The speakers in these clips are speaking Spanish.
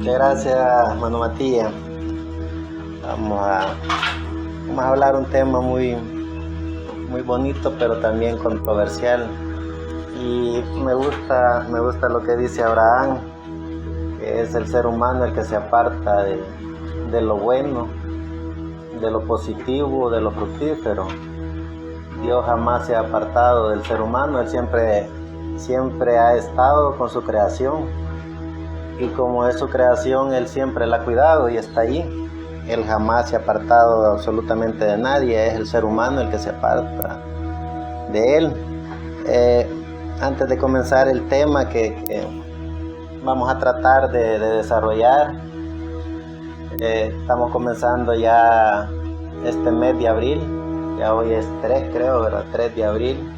Muchas gracias, Mano Matías. Vamos a hablar un tema muy bonito, pero también controversial. Y me gusta lo que dice Abraham, que es el ser humano el que se aparta de lo bueno, de lo positivo, de lo fructífero. Dios jamás se ha apartado del ser humano, Él siempre ha estado con su creación. Y como es su creación, Él siempre la ha cuidado y está ahí. Él jamás se ha apartado absolutamente de nadie, es el ser humano el que se aparta de Él. Antes de comenzar el tema que vamos a tratar de desarrollar, estamos comenzando ya este mes de abril, ya hoy es 3 creo, ¿verdad? 3 de abril,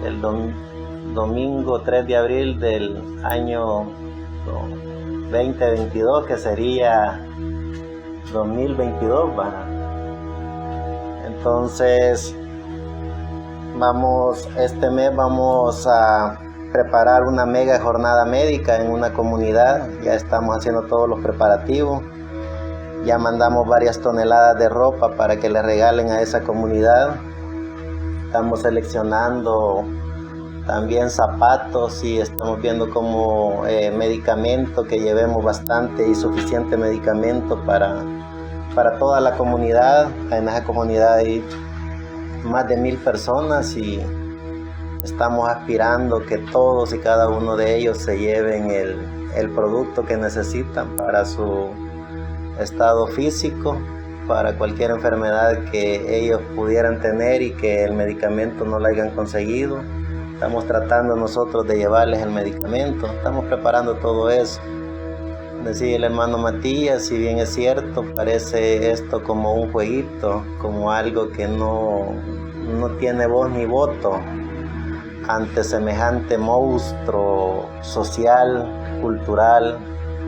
el domingo 3 de abril del año 2022, que sería 2022, ¿verdad? Entonces este mes vamos a preparar una mega jornada médica en una comunidad. Ya estamos haciendo todos los preparativos, ya mandamos varias toneladas de ropa para que le regalen a esa comunidad. Estamos seleccionando también zapatos y estamos viendo como medicamento, que llevemos bastante y suficiente medicamento para toda la comunidad. En esa comunidad hay más de 1000 personas y estamos aspirando que todos y cada uno de ellos se lleven el producto que necesitan para su estado físico, para cualquier enfermedad que ellos pudieran tener y que el medicamento no lo hayan conseguido. Estamos tratando nosotros de llevarles el medicamento, estamos preparando todo eso. Decía el hermano Matías, si bien es cierto, parece esto como un jueguito, como algo que no tiene voz ni voto ante semejante monstruo social, cultural,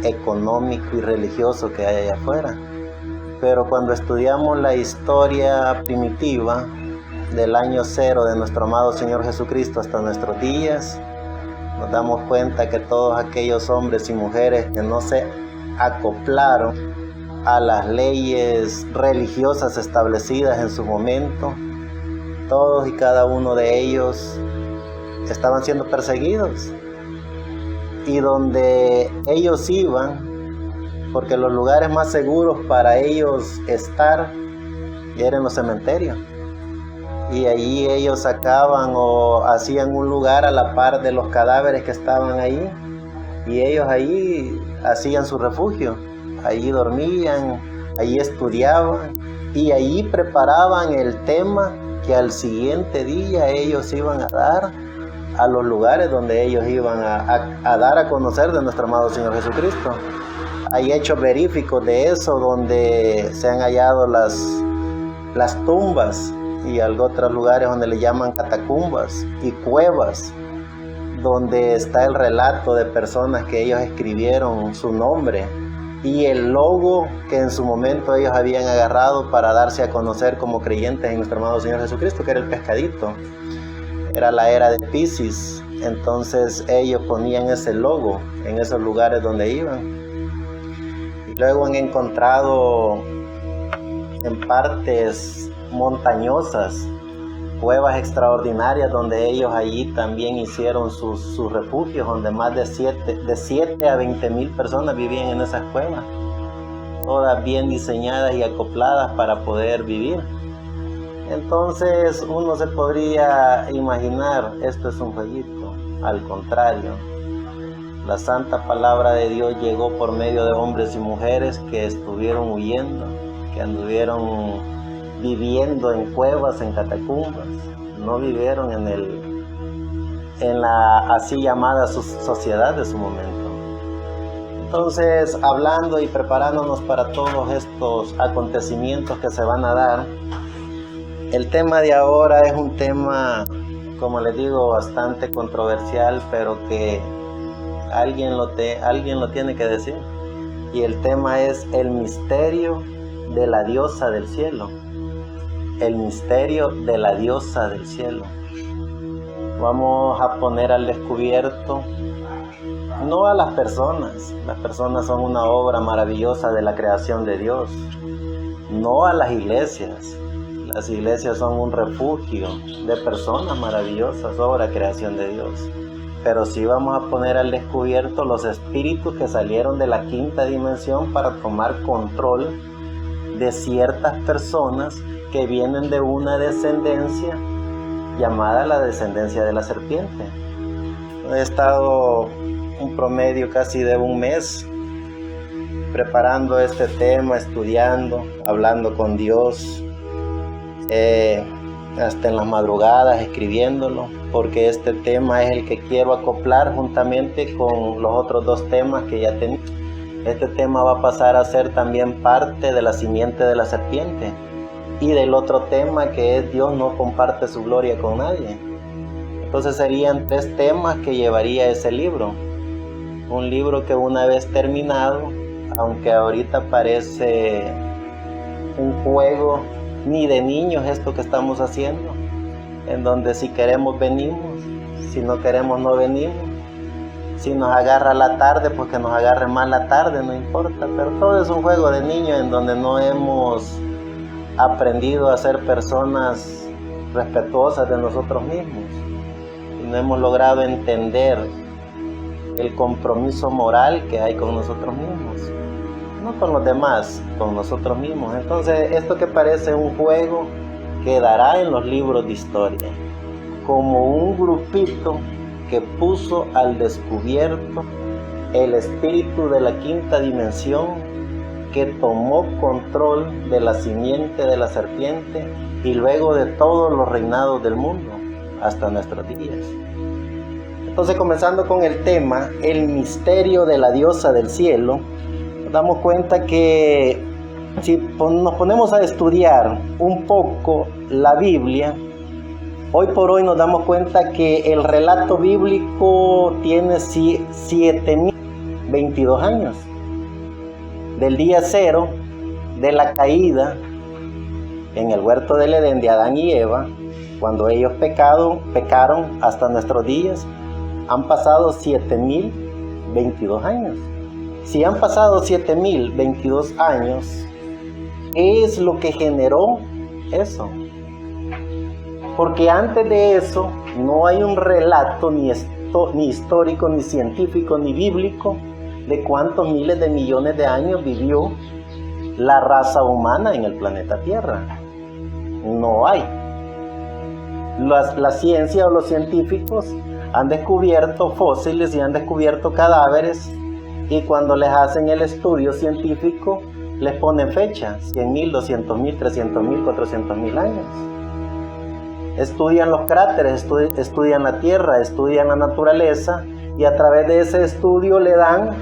económico y religioso que hay allá afuera. Pero cuando estudiamos la historia primitiva del año 0 de nuestro amado Señor Jesucristo hasta nuestros días, nos damos cuenta que todos aquellos hombres y mujeres que no se acoplaron a las leyes religiosas establecidas en su momento, todos y cada uno de ellos estaban siendo perseguidos. Y donde ellos iban, porque los lugares más seguros para ellos estar eran los cementerios, y allí ellos sacaban o hacían un lugar a la par de los cadáveres que estaban ahí, y ellos allí hacían su refugio, allí dormían, allí estudiaban y allí preparaban el tema que al siguiente día ellos iban a dar a los lugares donde ellos iban a dar a conocer de nuestro amado Señor Jesucristo. Hay hechos veríficos de eso, donde se han hallado las tumbas y otros lugares donde le llaman catacumbas y cuevas, donde está el relato de personas que ellos escribieron su nombre y el logo que en su momento ellos habían agarrado para darse a conocer como creyentes en nuestro amado Señor Jesucristo, que era el pescadito. Era la era de Piscis, entonces ellos ponían ese logo en esos lugares donde iban. Y luego han encontrado en partes montañosas cuevas extraordinarias donde ellos allí también hicieron sus refugios, donde más de 7 a 20,000 personas vivían en esas cuevas, todas bien diseñadas y acopladas para poder vivir. Entonces uno se podría imaginar, esto es un jueguito. Al contrario, la santa palabra de Dios llegó por medio de hombres y mujeres que estuvieron huyendo, que anduvieron viviendo en cuevas, en catacumbas, no vivieron en la así llamada sociedad de su momento. Entonces, hablando y preparándonos para todos estos acontecimientos que se van a dar, el tema de ahora es un tema, como les digo, bastante controversial, pero que alguien lo tiene que decir. Y el tema es el misterio de la diosa del cielo. El misterio de la diosa del cielo. Vamos a poner al descubierto no a las personas. Las personas son una obra maravillosa de la creación de Dios. No a las iglesias. Las iglesias son un refugio de personas maravillosas, obra creación de Dios. Pero sí vamos a poner al descubierto los espíritus que salieron de la quinta dimensión para tomar control de ciertas personas que vienen de una descendencia llamada la descendencia de la serpiente. He estado un promedio casi de un mes preparando este tema, estudiando, hablando con Dios, hasta en las madrugadas escribiéndolo, porque este tema es el que quiero acoplar juntamente con los otros dos temas que ya tenía. Este tema va a pasar a ser también parte de la simiente de la serpiente y del otro tema que es Dios no comparte su gloria con nadie. Entonces serían 3 temas que llevaría ese libro. Un libro que una vez terminado, aunque ahorita parece un juego ni de niños esto que estamos haciendo, en donde si queremos venimos, si no queremos no venimos, si nos agarra la tarde, pues que nos agarre más la tarde, no importa, pero todo es un juego de niños en donde no hemos aprendido a ser personas respetuosas de nosotros mismos y no hemos logrado entender el compromiso moral que hay con nosotros mismos, no con los demás, con nosotros mismos. Entonces esto que parece un juego quedará en los libros de historia como un grupito que puso al descubierto el espíritu de la quinta dimensión, que tomó control de la simiente de la serpiente y luego de todos los reinados del mundo hasta nuestros días. Entonces, comenzando con el tema, el misterio de la diosa del cielo, nos damos cuenta que si nos ponemos a estudiar un poco la Biblia, hoy por hoy nos damos cuenta que el relato bíblico tiene 7022 años. Del día cero de la caída en el huerto del Edén de Adán y Eva, cuando ellos pecaron hasta nuestros días, han pasado 7022 años. Si han pasado 7022 años, ¿qué es lo que generó eso? Porque antes de eso no hay un relato ni histórico, ni científico, ni bíblico de cuántos miles de millones de años vivió la raza humana en el planeta Tierra. No hay. La ciencia o los científicos han descubierto fósiles y han descubierto cadáveres, y cuando les hacen el estudio científico les ponen fecha, 100.000, 200.000, 300.000, 400.000 años. Estudian los cráteres, estudian la Tierra, estudian la naturaleza, y a través de ese estudio le dan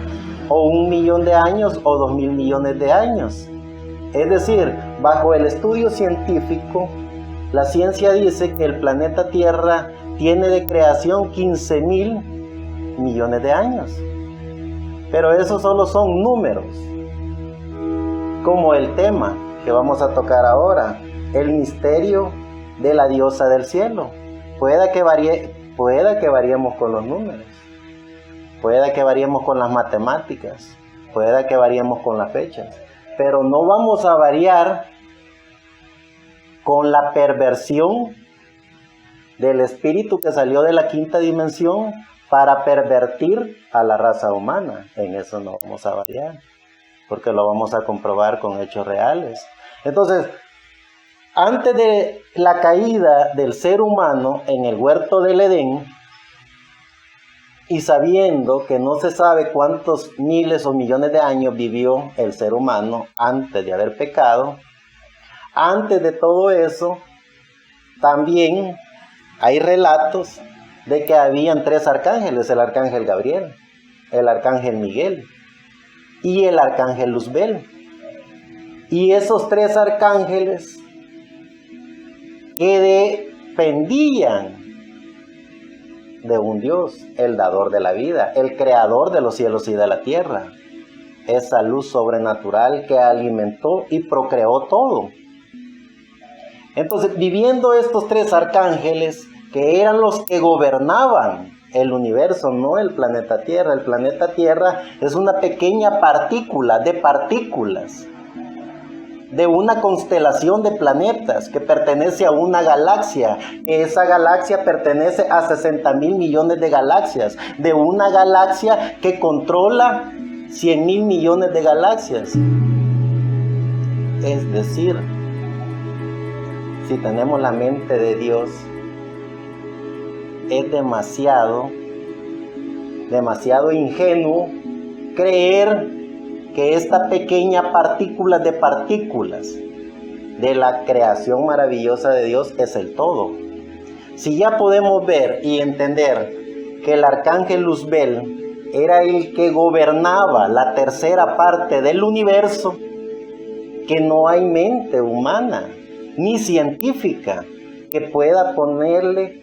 o 1 millón de años o 2.000 millones de años. Es decir, bajo el estudio científico, la ciencia dice que el planeta Tierra tiene de creación 15.000 millones de años. Pero esos solo son números, como el tema que vamos a tocar ahora, el misterio de la diosa del cielo. Pueda que variemos con los números, pueda que variemos con las matemáticas, pueda que variemos con las fechas, pero no vamos a variar con la perversión del espíritu que salió de la quinta dimensión para pervertir a la raza humana. En eso no vamos a variar, porque lo vamos a comprobar con hechos reales. Entonces, antes de la caída del ser humano en el huerto del Edén, y sabiendo que no se sabe cuántos miles o millones de años vivió el ser humano antes de haber pecado, antes de todo eso, también hay relatos de que habían 3 arcángeles: el arcángel Gabriel, el arcángel Miguel y el arcángel Luzbel. Y esos 3 arcángeles que dependían de un Dios, el dador de la vida, el creador de los cielos y de la tierra, esa luz sobrenatural que alimentó y procreó todo. Entonces, viviendo estos 3 arcángeles, que eran los que gobernaban el universo, no el planeta Tierra. El planeta Tierra es una pequeña partícula de partículas de una constelación de planetas que pertenece a una galaxia. Esa galaxia pertenece a 60.000 millones de galaxias, de una galaxia que controla 100.000 millones de galaxias. Es decir, si tenemos la mente de Dios, es demasiado ingenuo creer que esta pequeña partícula de partículas de la creación maravillosa de Dios es el todo. Si ya podemos ver y entender que el arcángel Luzbel era el que gobernaba la tercera parte del universo, que no hay mente humana ni científica que pueda ponerle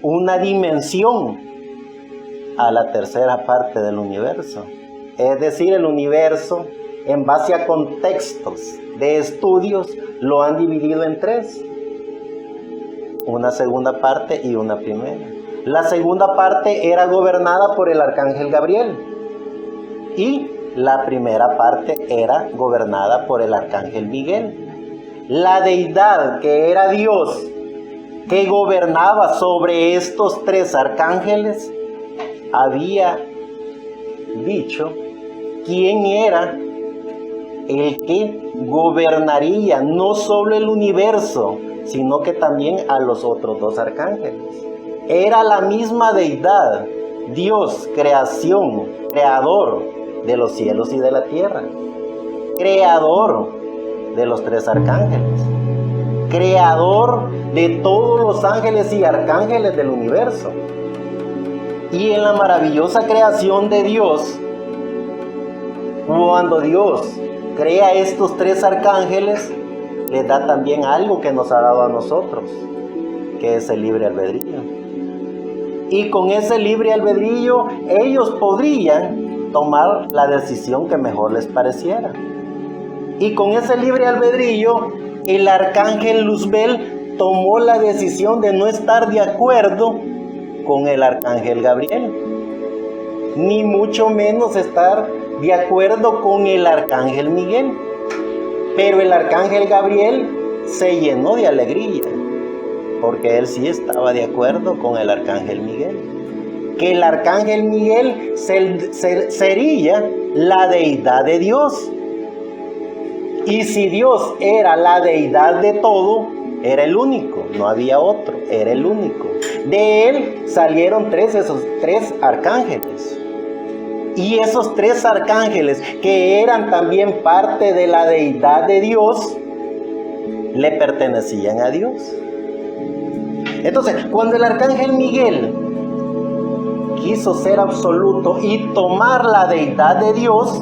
una dimensión a la tercera parte del universo. Es decir, el universo, en base a contextos de estudios, lo han dividido en tres. Una segunda parte y una primera. La segunda parte era gobernada por el arcángel Gabriel. Y la primera parte era gobernada por el arcángel Miguel. La deidad que era Dios, que gobernaba sobre estos tres arcángeles, había dicho quién era el que gobernaría no solo el universo, sino que también a los otros dos arcángeles. Era la misma deidad, Dios, creación, creador de los cielos y de la tierra, creador de los tres arcángeles, creador de todos los ángeles y arcángeles del universo. Y en la maravillosa creación de Dios, cuando Dios crea estos tres arcángeles, les da también algo que nos ha dado a nosotros, que es el libre albedrío. Y con ese libre albedrío, ellos podrían tomar la decisión que mejor les pareciera. Y con ese libre albedrío, el arcángel Luzbel tomó la decisión de no estar de acuerdo con el arcángel Gabriel, ni mucho menos estar de acuerdo con el arcángel Miguel. Pero el arcángel Gabriel se llenó de alegría, porque él sí estaba de acuerdo con el arcángel Miguel, que el arcángel Miguel sería la deidad de Dios. Y si Dios era la deidad de todo, era el único, no había otro, era el único. De él salieron esos tres arcángeles. Y esos tres arcángeles, que eran también parte de la deidad de Dios, le pertenecían a Dios. Entonces, cuando el arcángel Miguel quiso ser absoluto y tomar la deidad de Dios,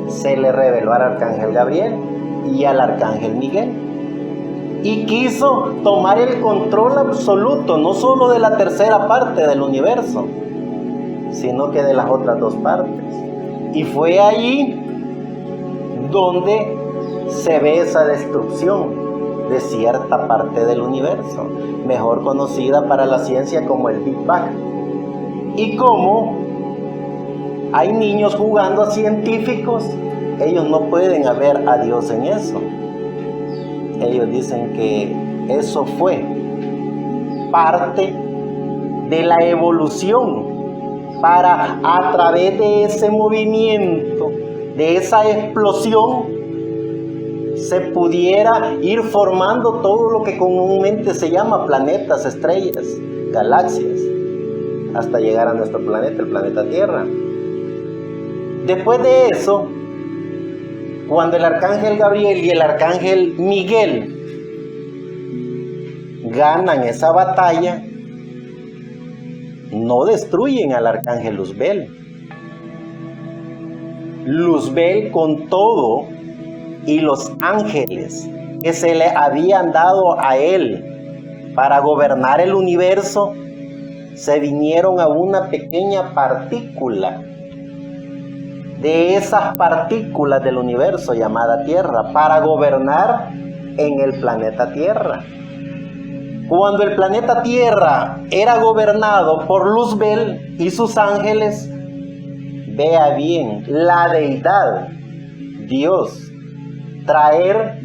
se le reveló al arcángel Gabriel y al arcángel Miguel. Y quiso tomar el control absoluto, no solo de la tercera parte del universo, sino que de las otras dos partes. Y fue allí donde se ve esa destrucción de cierta parte del universo, mejor conocida para la ciencia como el Big Bang. Y como hay niños jugando a científicos, ellos no pueden ver a Dios en eso. Ellos dicen que eso fue parte de la evolución para, a través de ese movimiento, de esa explosión, se pudiera ir formando todo lo que comúnmente se llama planetas, estrellas, galaxias, hasta llegar a nuestro planeta, el planeta Tierra. Después de eso, cuando el arcángel Gabriel y el arcángel Miguel ganan esa batalla, no destruyen al arcángel Luzbel. Luzbel, con todo y los ángeles que se le habían dado a él para gobernar el universo, se vinieron a una pequeña partícula de esas partículas del universo llamada Tierra, para gobernar en el planeta Tierra. Cuando el planeta Tierra era gobernado por Luzbel y sus ángeles, vea bien, la deidad, Dios, traer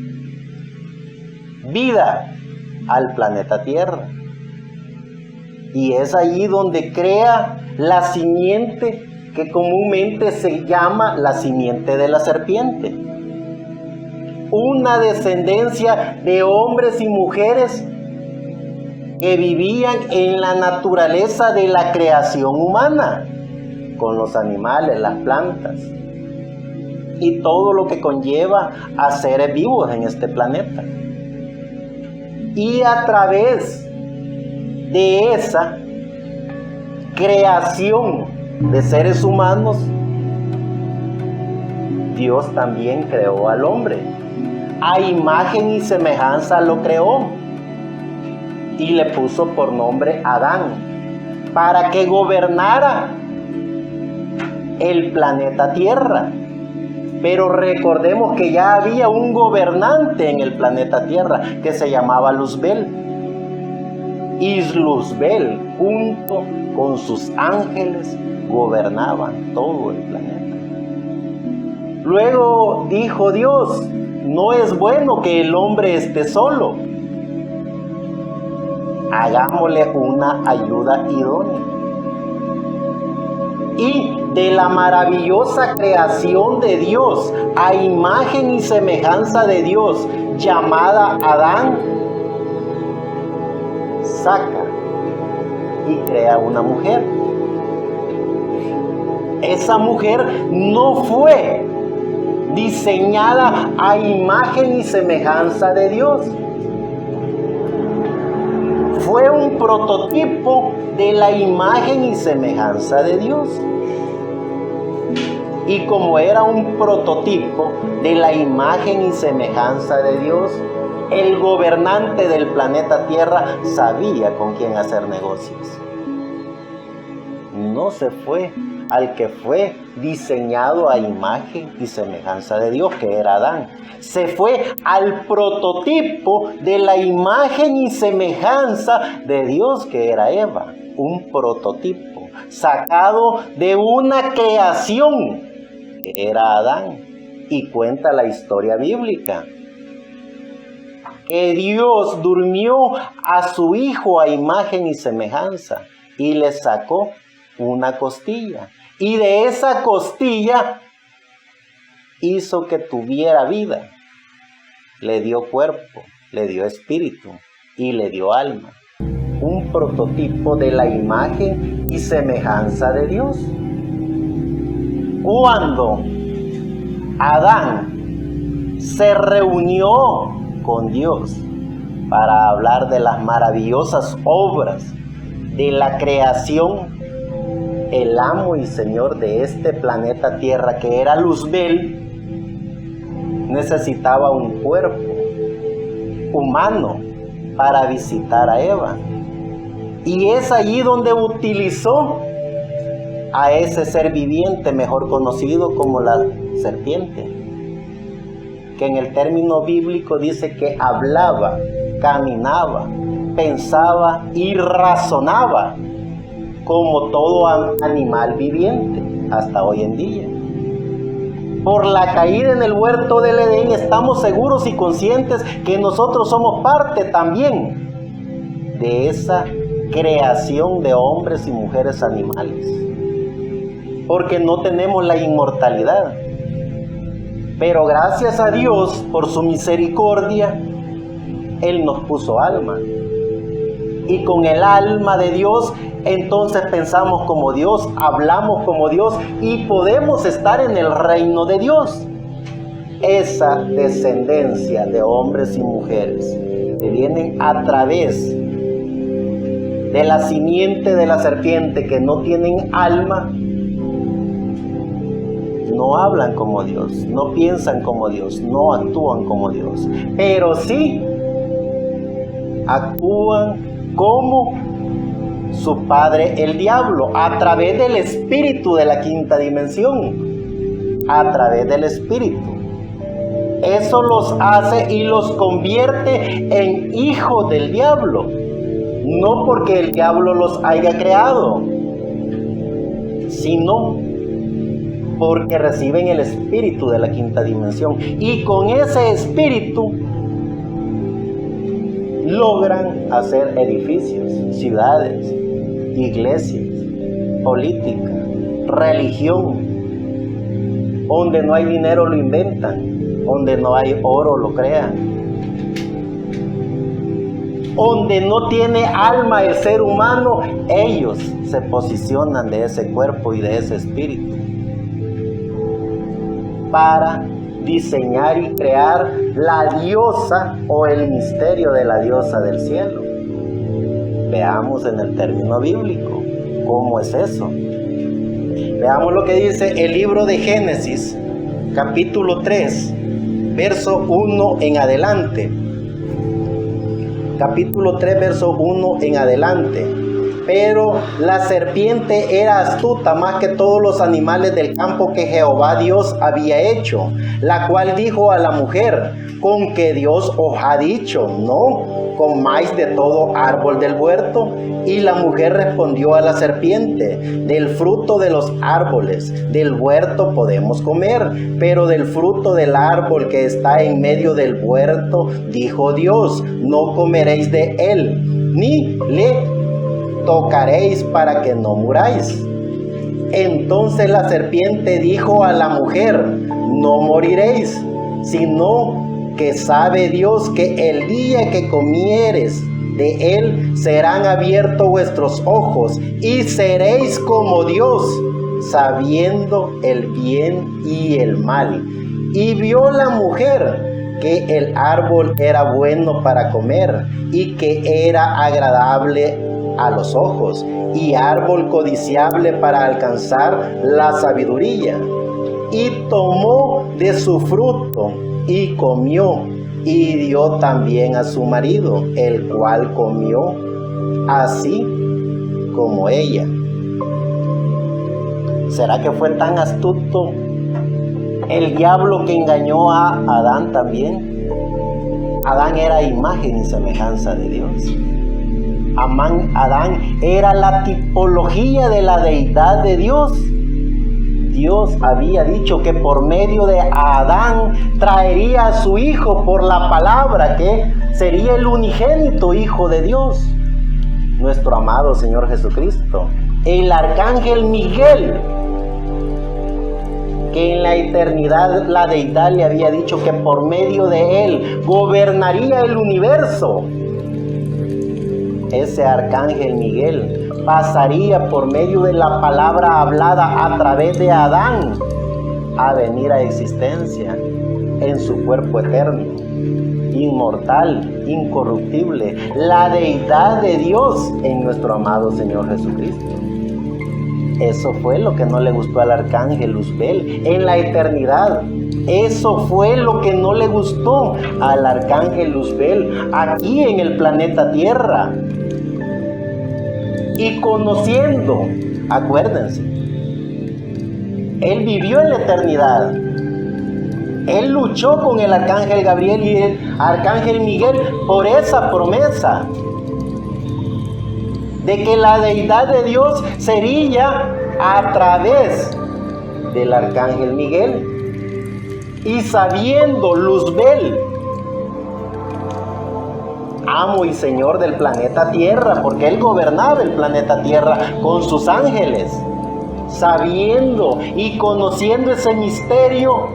vida al planeta Tierra. Y es allí donde crea la simiente que comúnmente se llama la simiente de la serpiente. Una descendencia de hombres y mujeres que vivían en la naturaleza de la creación humana, con los animales, las plantas y todo lo que conlleva a seres vivos en este planeta. Y a través de esa creación de seres humanos, Dios también creó al hombre. A imagen y semejanza lo creó y le puso por nombre Adán, para que gobernara el planeta Tierra. Pero recordemos que ya había un gobernante en el planeta Tierra que se llamaba Luzbel. Y Luzbel, junto con sus ángeles, gobernaban todo el planeta. Luego dijo Dios: no es bueno que el hombre esté solo. Hagámosle una ayuda idónea. Y de la maravillosa creación de Dios, a imagen y semejanza de Dios, llamada Adán, saca y crea una mujer. Esa mujer no fue diseñada a imagen y semejanza de Dios. Fue un prototipo de la imagen y semejanza de Dios. Y como era un prototipo de la imagen y semejanza de Dios, el gobernante del planeta Tierra sabía con quién hacer negocios. No se fue al que fue diseñado a imagen y semejanza de Dios, que era Adán. Se fue al prototipo de la imagen y semejanza de Dios, que era Eva. Un prototipo sacado de una creación, que era Adán. Y cuenta la historia bíblica que Dios durmió a su hijo a imagen y semejanza y le sacó una costilla. Y de esa costilla hizo que tuviera vida. Le dio cuerpo, le dio espíritu y le dio alma. Un prototipo de la imagen y semejanza de Dios. Cuando Adán se reunió con Dios para hablar de las maravillosas obras de la creación, el amo y señor de este planeta Tierra, que era Luzbel, necesitaba un cuerpo humano para visitar a Eva. Y es allí donde utilizó a ese ser viviente, mejor conocido como la serpiente, que en el término bíblico dice que hablaba, caminaba, pensaba y razonaba como todo animal viviente hasta hoy en día. Por la caída en el huerto del Edén estamos seguros y conscientes que nosotros somos parte también de esa creación de hombres y mujeres animales, porque no tenemos la inmortalidad. Pero gracias a Dios por su misericordia, Él nos puso alma. Y con el alma de Dios, entonces pensamos como Dios, hablamos como Dios y podemos estar en el reino de Dios. Esa descendencia de hombres y mujeres que vienen a través de la simiente de la serpiente, que no tienen alma, no hablan como Dios, no piensan como Dios, no actúan como Dios, pero sí actúan como su padre el diablo, a través del espíritu de la quinta dimensión, a través del espíritu. Eso los hace y los convierte en hijos del diablo, no porque el diablo los haya creado, sino porque reciben el espíritu de la quinta dimensión, y con ese espíritu logran hacer edificios, ciudades, iglesias, política, religión. Donde no hay dinero lo inventan, donde no hay oro lo crean, donde no tiene alma el ser humano, ellos se posicionan de ese cuerpo y de ese espíritu para diseñar y crear la diosa o el misterio de la diosa del cielo. Veamos en el término bíblico cómo es eso. Veamos lo que dice el libro de Génesis, capítulo 3, verso 1 en adelante. Capítulo 3, verso 1 en adelante. Pero la serpiente era astuta más que todos los animales del campo que Jehová Dios había hecho, la cual dijo a la mujer: ¿con que Dios os ha dicho, no comáis de todo árbol del huerto? Y la mujer respondió a la serpiente: del fruto de los árboles del huerto podemos comer, pero del fruto del árbol que está en medio del huerto, dijo Dios, no comeréis de él, ni le tocaréis para que no muráis. Entonces la serpiente dijo a la mujer: no moriréis, sino que sabe Dios que el día que comieres de él serán abiertos vuestros ojos y seréis como Dios, sabiendo el bien y el mal. Y vio la mujer que el árbol era bueno para comer y que era agradable a los ojos y árbol codiciable para alcanzar la sabiduría. Y tomó de su fruto y comió, y dio también a su marido, el cual comió así como ella. ¿Será que fue tan astuto el diablo que engañó a Adán también? Adán era imagen y semejanza de Dios. Adán era la tipología de la deidad de Dios. Dios había dicho que por medio de Adán traería a su hijo por la palabra, que sería el unigénito hijo de Dios, nuestro amado Señor Jesucristo. El arcángel Miguel, que en la eternidad la deidad le había dicho que por medio de él gobernaría el universo. Ese arcángel Miguel pasaría por medio de la palabra hablada a través de Adán a venir a existencia en su cuerpo eterno, inmortal, incorruptible, la deidad de Dios en nuestro amado Señor Jesucristo. Eso fue lo que no le gustó al arcángel Luzbel en la eternidad. Eso fue lo que no le gustó al arcángel Luzbel aquí en el planeta Tierra. Y conociendo, acuérdense, él vivió en la eternidad. Él luchó con el arcángel Gabriel y el arcángel Miguel por esa promesa de que la deidad de Dios sería a través del arcángel Miguel. Y sabiendo Luzbel, amo y señor del planeta Tierra, porque él gobernaba el planeta Tierra con sus ángeles, sabiendo y conociendo ese misterio,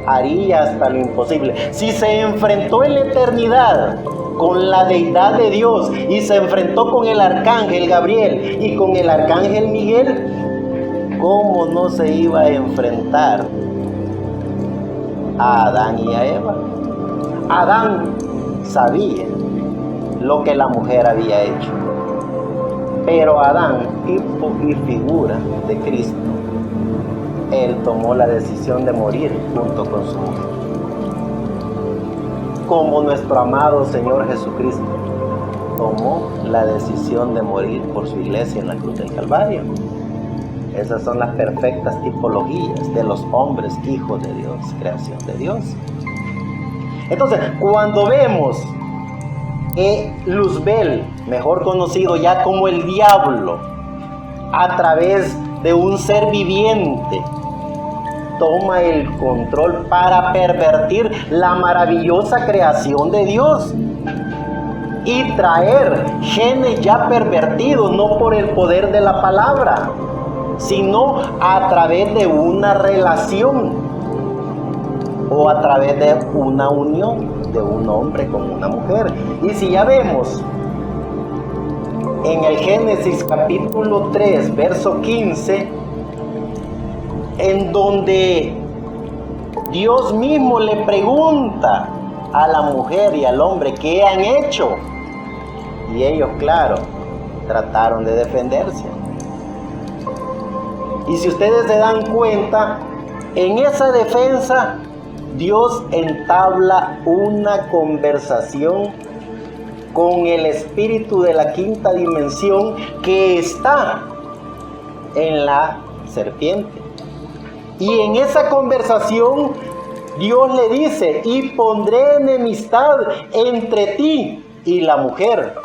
haría hasta lo imposible. Si se enfrentó en la eternidad con la deidad de Dios y se enfrentó con el arcángel Gabriel y con el arcángel Miguel, ¿cómo no se iba a enfrentar a Adán y a Eva? Adán sabía lo que la mujer había hecho, pero Adán, tipo y figura de Cristo, él tomó la decisión de morir junto con su mujer, como nuestro amado Señor Jesucristo tomó la decisión de morir por su iglesia en la cruz del Calvario. Esas son las perfectas tipologías de los hombres hijos de Dios, creación de Dios. Entonces, cuando vemos Luzbel, mejor conocido ya como el diablo, a través de un ser viviente, toma el control para pervertir la maravillosa creación de Dios y traer genes ya pervertidos, no por el poder de la palabra, sino a través de una relación o a través de una unión de un hombre con una mujer. Y si ya vemos en el Génesis capítulo 3, verso 15, en donde Dios mismo le pregunta a la mujer y al hombre qué han hecho, y ellos, claro, trataron de defenderse. Y si ustedes se dan cuenta, en esa defensa Dios entabla una conversación con el espíritu de la quinta dimensión que está en la serpiente. Y en esa conversación Dios le dice: y pondré enemistad entre ti y la mujer,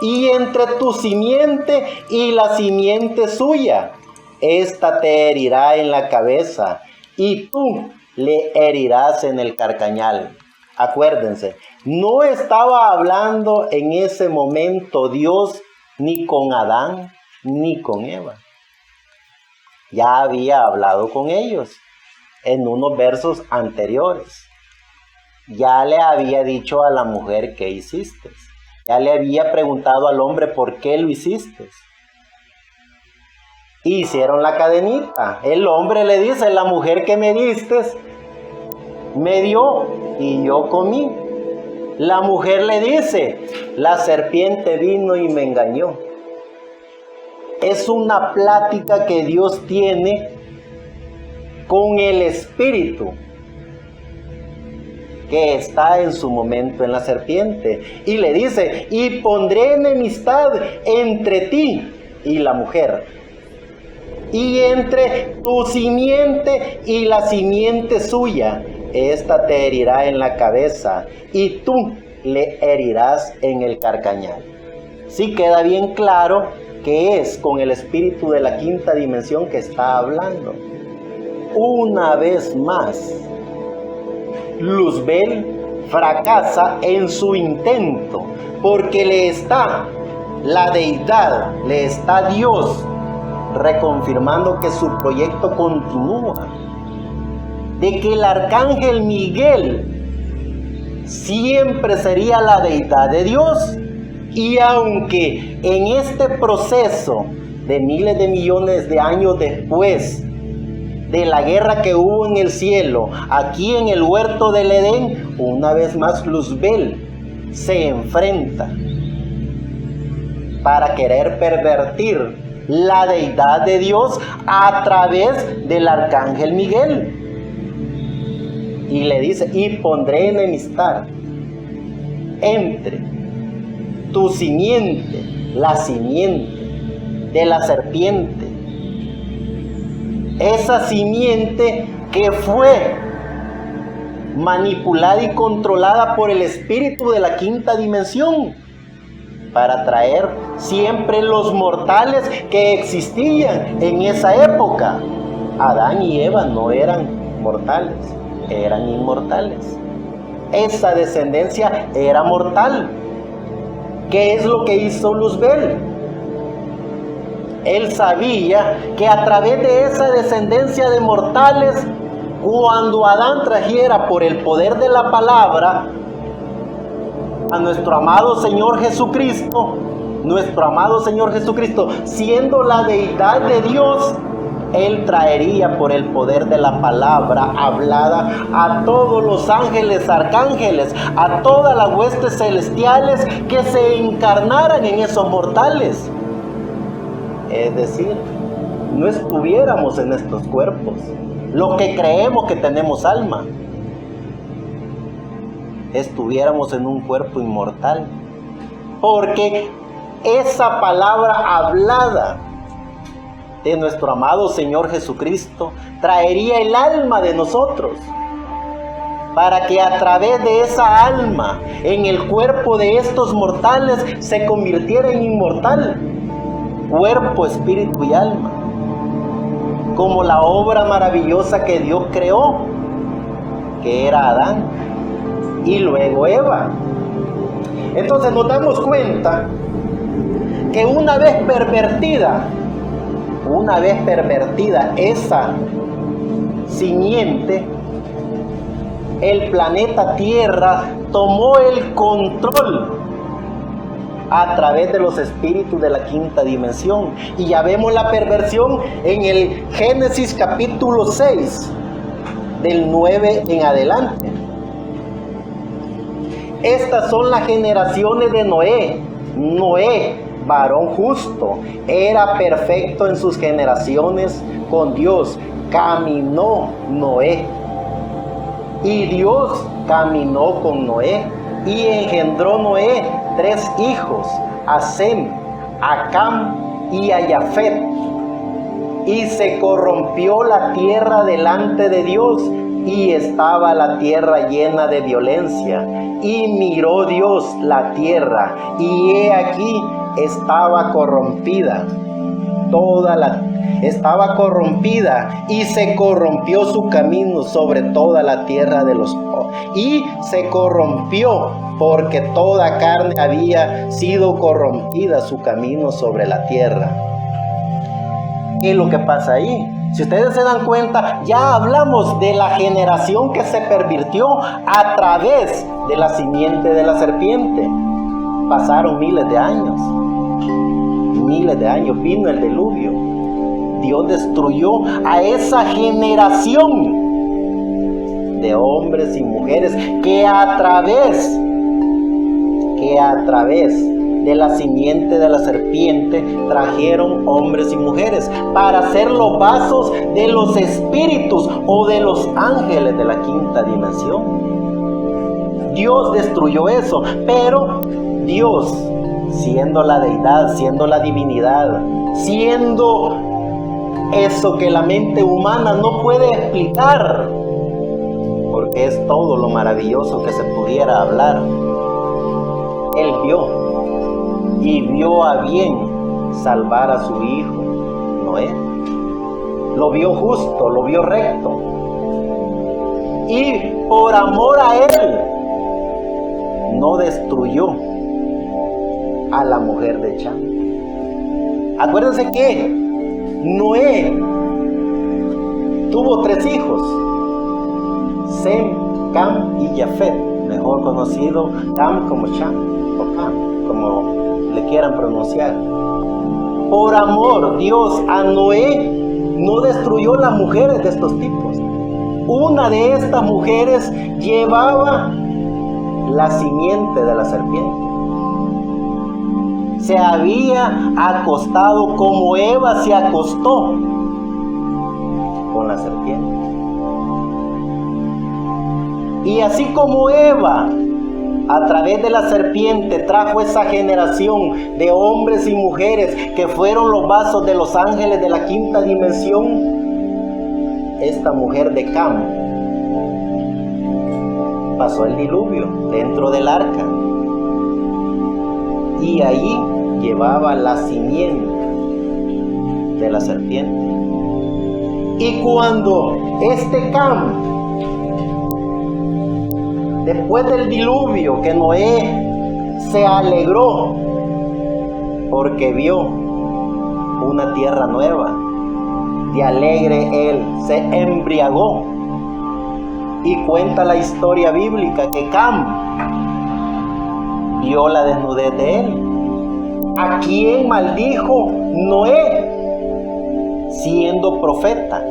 y entre tu simiente y la simiente suya. Esta te herirá en la cabeza, y tú le herirás en el carcañal. Acuérdense, no estaba hablando en ese momento Dios ni con Adán ni con Eva. Ya había hablado con ellos en unos versos anteriores. Ya le había dicho a la mujer: ¿qué hiciste? Ya le había preguntado al hombre: ¿por qué lo hiciste? Hicieron la cadenita. El hombre le dice: la mujer que me diste me dio y yo comí. La mujer le dice: la serpiente vino y me engañó. Es una plática que Dios tiene con el espíritu que está en su momento en la serpiente. Y le dice: y pondré enemistad entre ti y la mujer, y entre tu simiente y la simiente suya. Esta te herirá en la cabeza, y tú le herirás en el carcañal. Sí queda bien claro que es con el espíritu de la quinta dimensión que está hablando. Una vez más, Luzbel fracasa en su intento, porque le está la deidad, le está Dios reconfirmando que su proyecto continúa, de que el arcángel Miguel siempre sería la deidad de Dios. Y aunque en este proceso de miles de millones de años después de la guerra que hubo en el cielo, aquí en el huerto del Edén, una vez más Luzbel se enfrenta para querer pervertir la deidad de Dios a través del arcángel Miguel. Y le dice: y pondré enemistad entre tu simiente, la simiente de la serpiente. Esa simiente que fue manipulada y controlada por el espíritu de la quinta dimensión para traer siempre los mortales que existían en esa época. Adán y Eva no eran mortales, eran inmortales. Esa descendencia era mortal. ¿Qué es lo que hizo Luzbel? Él sabía que a través de esa descendencia de mortales, cuando Adán trajera por el poder de la palabra a nuestro amado Señor Jesucristo, siendo la deidad de Dios, Él traería por el poder de la palabra hablada a todos los ángeles, arcángeles, a todas las huestes celestiales que se encarnaran en esos mortales. Es decir, no estuviéramos en estos cuerpos, los que creemos que tenemos alma, estuviéramos en un cuerpo inmortal, porque esa palabra hablada de nuestro amado Señor Jesucristo traería el alma de nosotros para que a través de esa alma en el cuerpo de estos mortales se convirtiera en inmortal, cuerpo, espíritu y alma, como la obra maravillosa que Dios creó, que era Adán y luego Eva. Entonces nos damos cuenta que una vez pervertida esa simiente, el planeta Tierra tomó el control a través de los espíritus de la quinta dimensión. Y ya vemos la perversión en el Génesis capítulo 6, del 9 en adelante. Estas son las generaciones de Noé. Noé, varón justo, era perfecto en sus generaciones con Dios. Caminó Noé. Y Dios caminó con Noé y engendró Noé 3 hijos, a Sem, a Cam y a Jafet. Y se corrompió la tierra delante de Dios, y estaba la tierra llena de violencia. Y miró Dios la tierra, y he aquí estaba corrompida. Estaba corrompida, y se corrompió su camino sobre toda la tierra de los... Y se corrompió porque toda carne había sido corrompida su camino sobre la tierra. ¿Qué es lo que pasa ahí? Si ustedes se dan cuenta, ya hablamos de la generación que se pervirtió a través de la simiente de la serpiente. Pasaron miles de años, vino el diluvio. Dios destruyó a esa generación de hombres y mujeres que a través de la simiente de la serpiente trajeron hombres y mujeres para ser los vasos de los espíritus o de los ángeles de la quinta dimensión. Dios destruyó eso, pero Dios, siendo la deidad, siendo la divinidad, siendo eso que la mente humana no puede explicar, porque es todo lo maravilloso que se pudiera hablar, Él vio a bien salvar a su hijo Noé. Lo vio justo, lo vio recto, y por amor a Él no destruyó a la mujer de Cham. Acuérdense que Noé tuvo 3 hijos, Sem, Cam y Jafet, mejor conocido Cam como Cham o Cam, como le quieran pronunciar. Por amor, Dios a Noé no destruyó las mujeres de estos tipos. Una de estas mujeres llevaba la simiente de la serpiente. Se había acostado como Eva se acostó con la serpiente. Y así como Eva, a través de la serpiente, trajo esa generación de hombres y mujeres que fueron los vasos de los ángeles de la quinta dimensión, esta mujer de Cam pasó el diluvio dentro del arca. Y ahí llevaba la simiente de la serpiente. Y cuando este Cam, después del diluvio, que Noé se alegró porque vio una tierra nueva, de alegre él se embriagó. Y cuenta la historia bíblica que Cam vio la desnudez de él. ¿A quién maldijo Noé siendo profeta?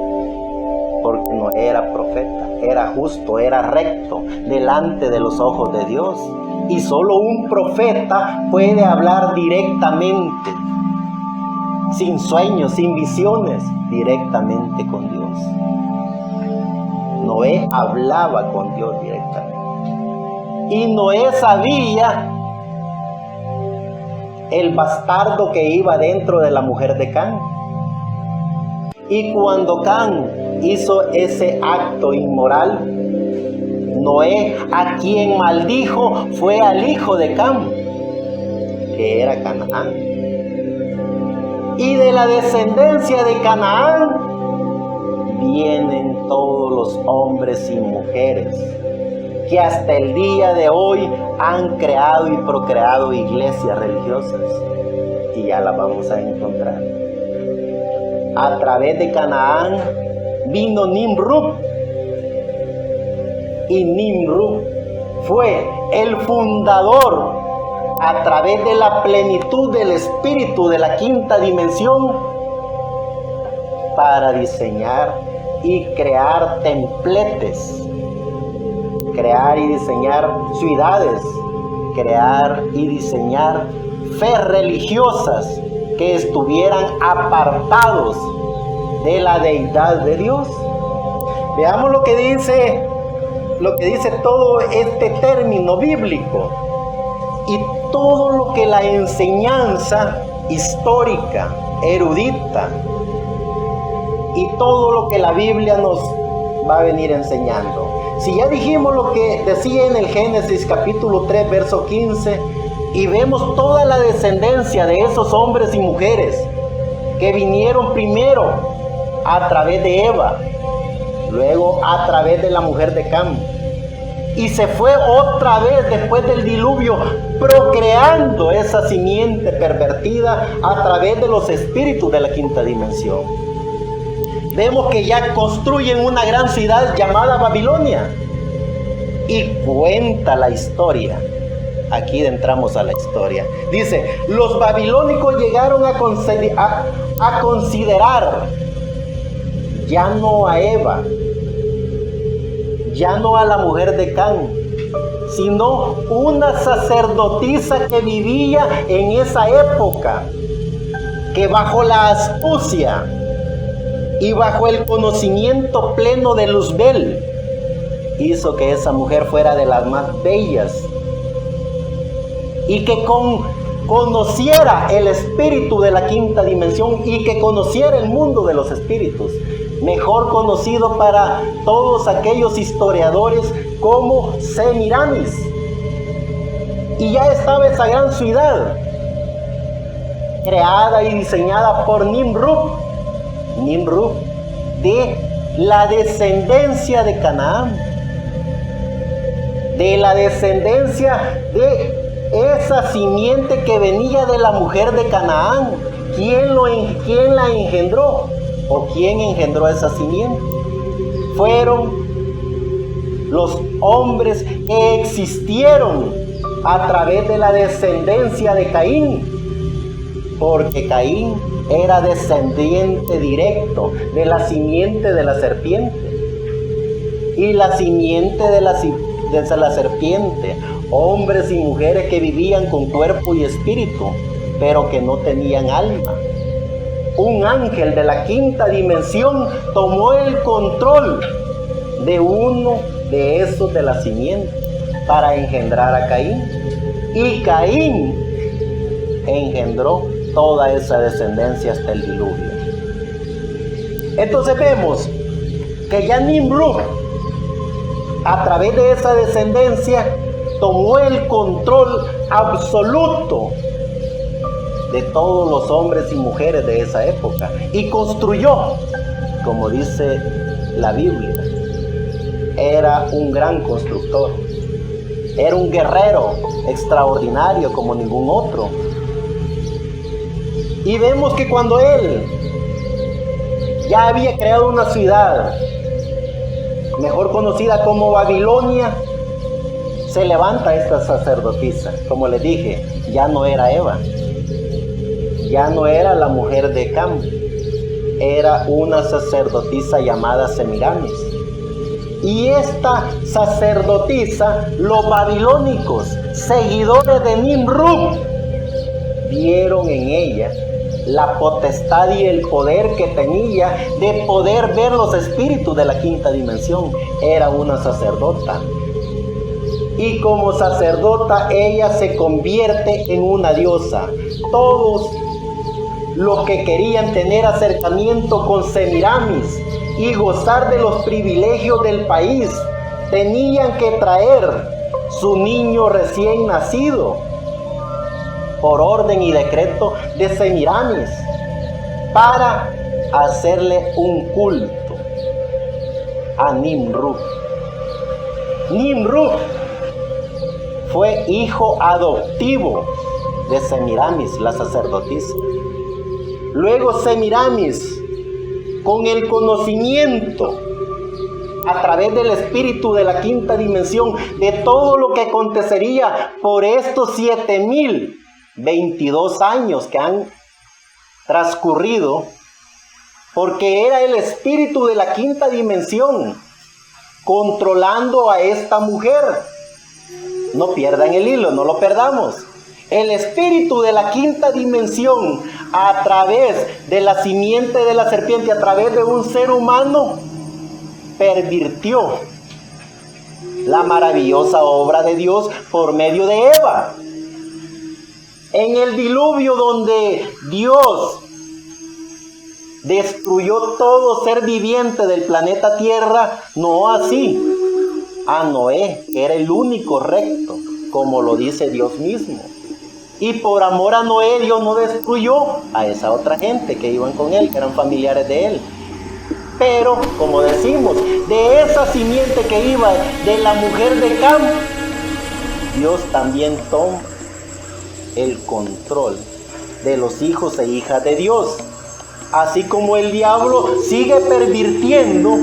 Porque Noé era profeta, era justo, era recto delante de los ojos de Dios. Y solo un profeta puede hablar directamente, sin sueños, sin visiones, directamente con Dios. Noé hablaba con Dios directamente. Y Noé sabía el bastardo que iba dentro de la mujer de Cam. Y cuando Cam hizo ese acto inmoral, Noé, a quien maldijo, fue al hijo de Cam, que era Canaán. Y de la descendencia de Canaán vienen todos los hombres y mujeres que hasta el día de hoy han creado y procreado iglesias religiosas. Y ya las vamos a encontrar. A través de Canaán vino Nimrud. Y Nimrud fue el fundador, a través de la plenitud del espíritu de la quinta dimensión, para diseñar y crear templetes, crear y diseñar ciudades, crear y diseñar fe religiosas que estuvieran apartados de la deidad de Dios. Veamos lo que dice todo este término bíblico y todo lo que la enseñanza histórica, erudita y todo lo que la Biblia nos va a venir enseñando. Si ya dijimos lo que decía en el Génesis capítulo 3, verso 15, y vemos toda la descendencia de esos hombres y mujeres que vinieron primero a través de Eva, luego a través de la mujer de Cam, y se fue otra vez después del diluvio procreando esa simiente pervertida a través de los espíritus de la quinta dimensión. Vemos que ya construyen una gran ciudad llamada Babilonia, y cuenta la historia. Aquí entramos a la historia. Dice, los babilónicos llegaron a considerar ya no a Eva, ya no a la mujer de Cam, sino una sacerdotisa que vivía en esa época, que bajo la astucia y bajo el conocimiento pleno de Luzbel, hizo que esa mujer fuera de las más bellas y que conociera el espíritu de la quinta dimensión y que conociera el mundo de los espíritus, mejor conocido para todos aquellos historiadores como Semiramis. Y ya estaba esa gran ciudad creada y diseñada por Nimrud de la descendencia de Canaán, de la descendencia de esa simiente que venía de la mujer de Canaán. ¿Quién la engendró? ¿O quién engendró esa simiente? Fueron los hombres que existieron a través de la descendencia de Caín, porque Caín era descendiente directo de la simiente de la serpiente, y la simiente de la serpiente, hombres y mujeres que vivían con cuerpo y espíritu, pero que no tenían alma. Un ángel de la quinta dimensión tomó el control de uno de esos de la simiente para engendrar a Caín, y Caín engendró toda esa descendencia hasta el diluvio. Entonces vemos que ya Nimrud, a través de esa descendencia, tomó el control absoluto de todos los hombres y mujeres de esa época y construyó, como dice la Biblia, era un gran constructor, era un guerrero extraordinario como ningún otro. Y vemos que cuando él ya había creado una ciudad mejor conocida como Babilonia, se levanta esta sacerdotisa. Como les dije, ya no era Eva, ya no era la mujer de Cam, era una sacerdotisa llamada Semiramis. Y esta sacerdotisa, los babilónicos, seguidores de Nimrud, vieron en ella la potestad y el poder que tenía de poder ver los espíritus de la quinta dimensión. Era una sacerdota, y como sacerdota ella se convierte en una diosa. Todos los que querían tener acercamiento con Semiramis y gozar de los privilegios del país tenían que traer su niño recién nacido por orden y decreto de Semiramis para hacerle un culto a Nimrud. Nimrud fue hijo adoptivo de Semiramis, la sacerdotisa. Luego Semiramis, con el conocimiento a través del espíritu de la quinta dimensión de todo lo que acontecería por estos 7022 años que han transcurrido, porque era el espíritu de la quinta dimensión controlando a esta mujer. No pierdan el hilo, no lo perdamos. El espíritu de la quinta dimensión, a través de la simiente de la serpiente, a través de un ser humano, pervirtió la maravillosa obra de Dios por medio de Eva. En el diluvio, donde Dios destruyó todo ser viviente del planeta Tierra, no así a Noé, que era el único recto, como lo dice Dios mismo. Y por amor a Noé, Dios no destruyó a esa otra gente que iban con él, que eran familiares de él. Pero, como decimos, de esa simiente que iba de la mujer de Cam, Dios también toma el control de los hijos e hijas de Dios. Así como el diablo sigue pervirtiendo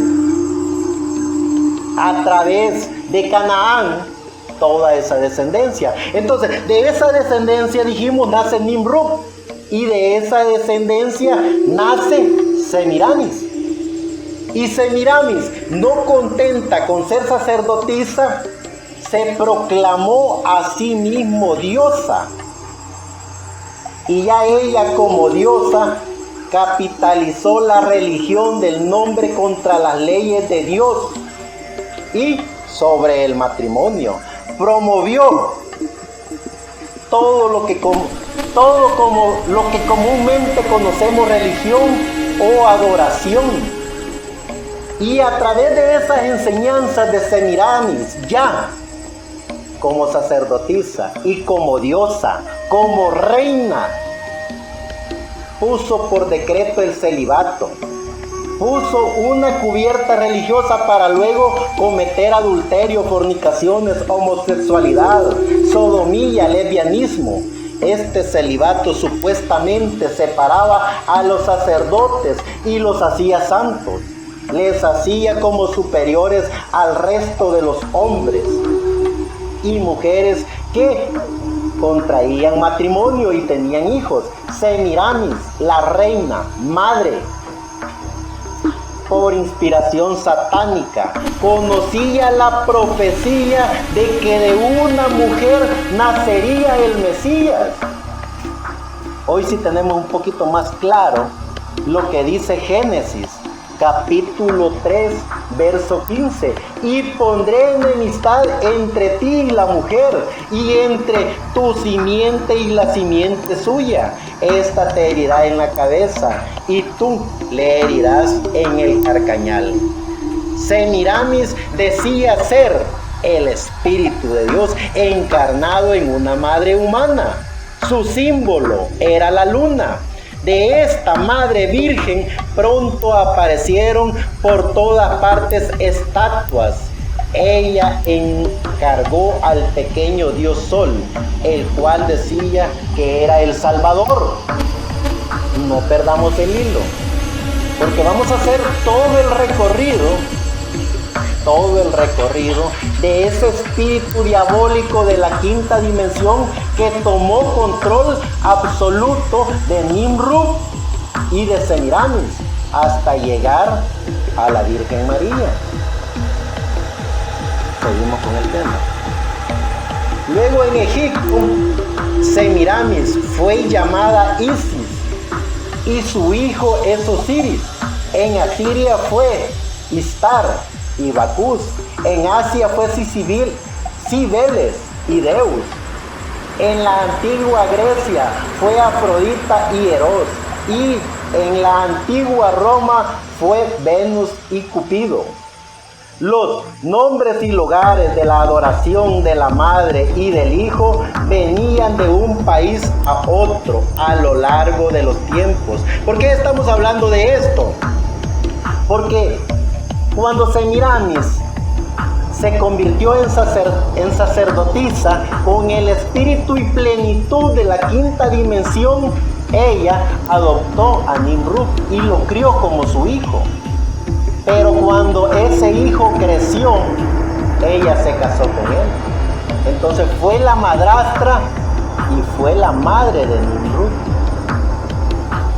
a través de Canaán toda esa descendencia. Entonces, de esa descendencia, dijimos, nace Nimrud, y de esa descendencia nace Semiramis. Y Semiramis, no contenta con ser sacerdotisa, se proclamó a sí mismo diosa. Y ya ella, como diosa, capitalizó la religión del nombre contra las leyes de Dios y sobre el matrimonio. Promovió todo lo que comúnmente conocemos religión o adoración. Y a través de esas enseñanzas de Semiramis, ya como sacerdotisa y como diosa, como reina, puso por decreto el celibato, puso una cubierta religiosa para luego cometer adulterio, fornicaciones, homosexualidad, sodomía, lesbianismo. Este celibato supuestamente separaba a los sacerdotes y los hacía santos. Les hacía como superiores al resto de los hombres y mujeres que contraían matrimonio y tenían hijos. Semiramis, la reina, madre, por inspiración satánica, conocía la profecía de que de una mujer nacería el Mesías. Hoy sí tenemos un poquito más claro lo que dice Génesis, capítulo 3, verso 15. Y pondré enemistad entre ti y la mujer, y entre tu simiente y la simiente suya. Esta te herirá en la cabeza, y tú le herirás en el carcañal. Semiramis decía ser el Espíritu de Dios encarnado en una madre humana. Su símbolo era la luna. De esta madre virgen pronto aparecieron por todas partes estatuas. Ella encargó al pequeño dios Sol, el cual decía que era el Salvador. No perdamos el hilo, porque vamos a hacer todo el recorrido de ese espíritu diabólico de la quinta dimensión que tomó control absoluto de Nimrud y de Semiramis hasta llegar a la Virgen María. Seguimos con el tema. Luego en Egipto, Semiramis fue llamada Isis y su hijo es Osiris. En Asiria fue Istar y Bacús. En Asia fue Cibeles y Deus. En la antigua Grecia fue Afrodita y Eros. Y en la antigua Roma fue Venus y Cupido. Los nombres y lugares de la adoración de la Madre y del Hijo venían de un país a otro a lo largo de los tiempos. ¿Por qué estamos hablando de esto? Porque cuando Semiramis se convirtió en sacerdotisa con el espíritu y plenitud de la quinta dimensión, ella adoptó a Nimrud y lo crió como su hijo. Pero cuando ese hijo creció, ella se casó con él. Entonces fue la madrastra y fue la madre de Nimrud.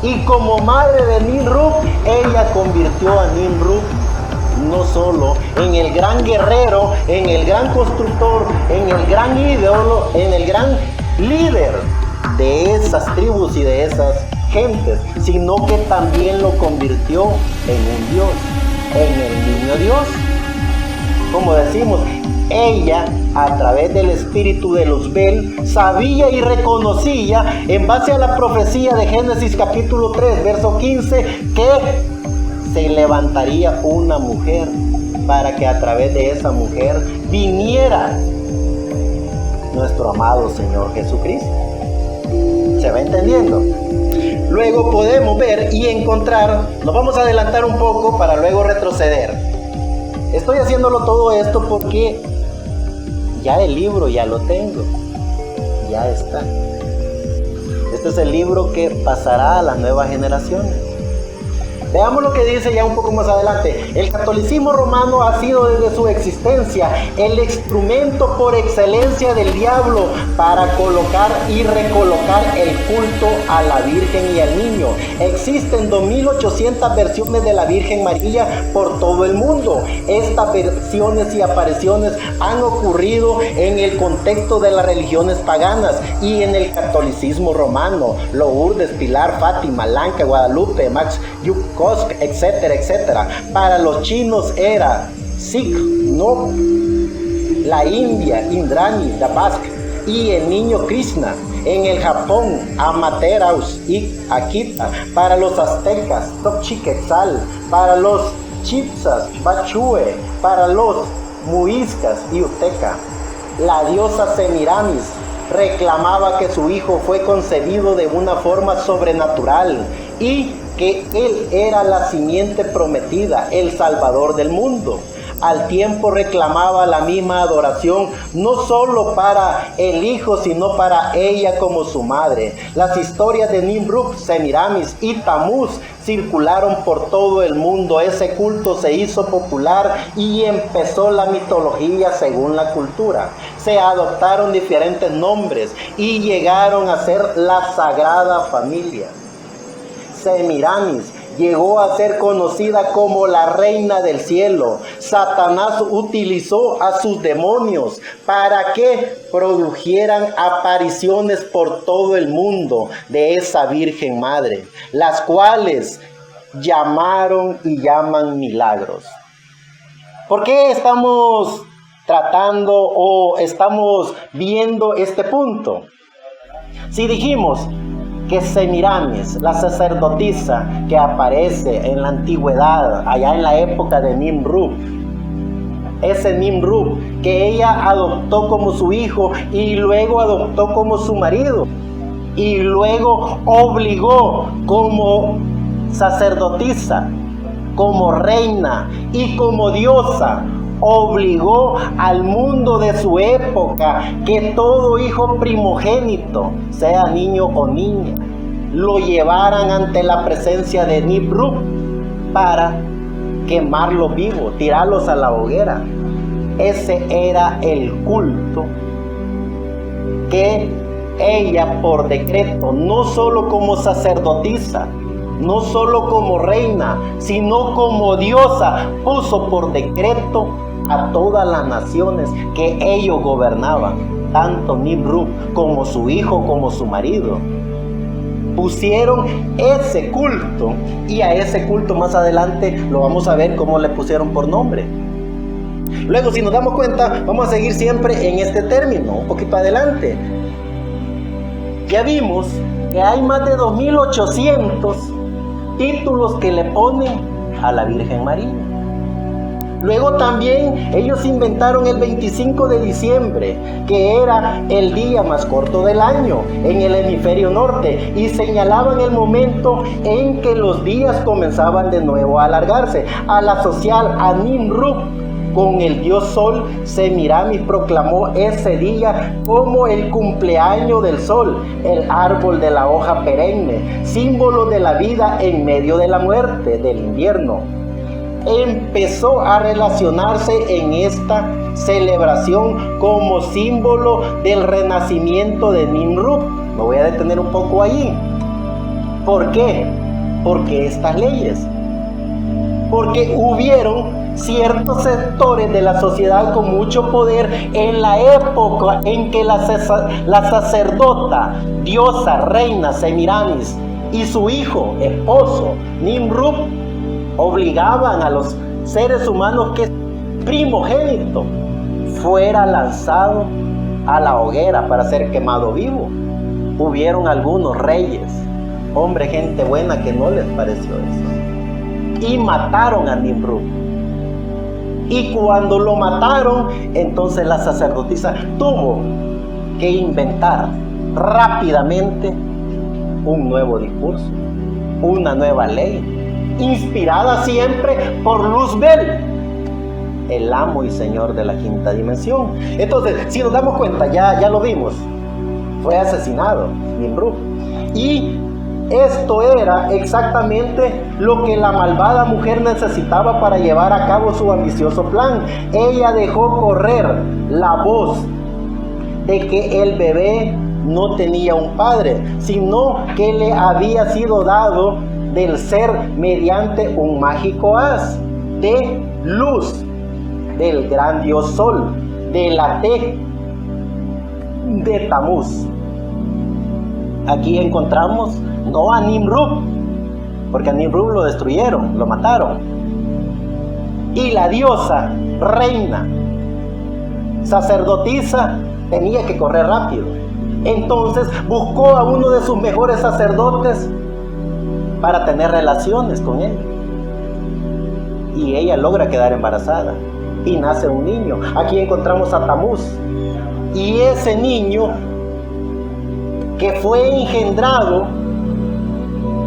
Y como madre de Nimrud, ella convirtió a Nimrud no solo en el gran guerrero, en el gran constructor, en el gran ídolo, en el gran líder de esas tribus y de esas gentes, sino que también lo convirtió en un Dios, en el niño Dios. Como decimos, ella, a través del espíritu de Luzbel, sabía y reconocía, en base a la profecía de Génesis capítulo 3, verso 15, que se levantaría una mujer para que a través de esa mujer viniera nuestro amado Señor Jesucristo. ¿Se va entendiendo? Luego podemos ver y encontrar, nos vamos a adelantar un poco para luego retroceder. Estoy haciéndolo todo esto porque ya el libro ya lo tengo, ya está. Este es el libro que pasará a las nuevas generaciones. Veamos lo que dice ya un poco más adelante. El catolicismo romano ha sido desde su existencia el instrumento por excelencia del diablo para colocar y recolocar el culto a la Virgen y al niño. Existen 2800 versiones de la Virgen María por todo el mundo. Estas versiones y apariciones han ocurrido en el contexto de las religiones paganas y en el catolicismo romano. Lourdes, Pilar, Fátima, Lanka, Guadalupe, Max, Yukosk, etcétera, etcétera. Para los chinos era Sikh, no, la India, Indrani, Dabask y el niño Krishna. En el Japón, Amaterasu y Akita. Para los aztecas, Topchiquetzal. Para los chipsas, Bachue. Para los muiscas y Uteca. La diosa Semiramis reclamaba que su hijo fue concebido de una forma sobrenatural y que él era la simiente prometida, el salvador del mundo. Al tiempo reclamaba la misma adoración, no solo para el hijo, sino para ella como su madre. Las historias de Nimrud, Semiramis y Tamuz circularon por todo el mundo. Ese culto se hizo popular y empezó la mitología según la cultura. Se adoptaron diferentes nombres y llegaron a ser la Sagrada Familia. Semiramis llegó a ser conocida como la reina del cielo. Satanás utilizó a sus demonios para que produjeran apariciones por todo el mundo de esa Virgen Madre, las cuales llamaron y llaman milagros. ¿Por qué estamos tratando o estamos viendo este punto? Si dijimos que Semiramis, la sacerdotisa que aparece en la antigüedad, allá en la época de Nimrud, ese Nimrud que ella adoptó como su hijo y luego adoptó como su marido y luego obligó como sacerdotisa, como reina y como diosa, obligó al mundo de su época que todo hijo primogénito, sea niño o niña, lo llevaran ante la presencia de Nimrud para quemarlo vivo, tirarlos a la hoguera. Ese era el culto que ella por decreto, no solo como sacerdotisa, no solo como reina, sino como diosa, puso por decreto a todas las naciones que ellos gobernaban, tanto Nimrud como su hijo como su marido. Pusieron ese culto y a ese culto más adelante lo vamos a ver cómo le pusieron por nombre. Luego, si nos damos cuenta, vamos a seguir siempre en este término, un poquito adelante. Ya vimos que hay más de 2800 títulos que le ponen a la Virgen María. Luego también ellos inventaron el 25 de diciembre, que era el día más corto del año en el hemisferio norte, y señalaban el momento en que los días comenzaban de nuevo a alargarse. Al asociar a Nimrud con el dios Sol, Semiramis proclamó ese día como el cumpleaños del sol, el árbol de la hoja perenne, símbolo de la vida en medio de la muerte, del invierno. Empezó a relacionarse en esta celebración como símbolo del renacimiento de Nimrud. Me voy a detener un poco ahí. ¿Por qué? Porque estas leyes. Porque hubieron ciertos sectores de la sociedad con mucho poder en la época en que la sacerdota, diosa, reina Semiramis y su hijo, esposo, Nimrud, obligaban a los seres humanos que primogénito fuera lanzado a la hoguera para ser quemado vivo. Hubieron algunos reyes, hombre, gente buena, que no les pareció eso y mataron a Nimrud. Y cuando lo mataron, entonces la sacerdotisa tuvo que inventar rápidamente un nuevo discurso, una nueva ley, inspirada siempre por Luzbel, el amo y señor de la quinta dimensión. Entonces, si nos damos cuenta, ya lo vimos, fue asesinado Nimrud. Y esto era exactamente lo que la malvada mujer necesitaba para llevar a cabo su ambicioso plan. Ella dejó correr la voz de que el bebé no tenía un padre, sino que le había sido dado del ser mediante un mágico haz de luz del gran dios Sol, de la T de Tamuz. Aquí encontramos no a Nimrud, porque a Nimrud lo destruyeron, lo mataron, y la diosa, reina, sacerdotisa, tenía que correr rápido. Entonces buscó a uno de sus mejores sacerdotes para tener relaciones con él, y ella logra quedar embarazada y nace un niño. Aquí encontramos a Tamuz, y ese niño que fue engendrado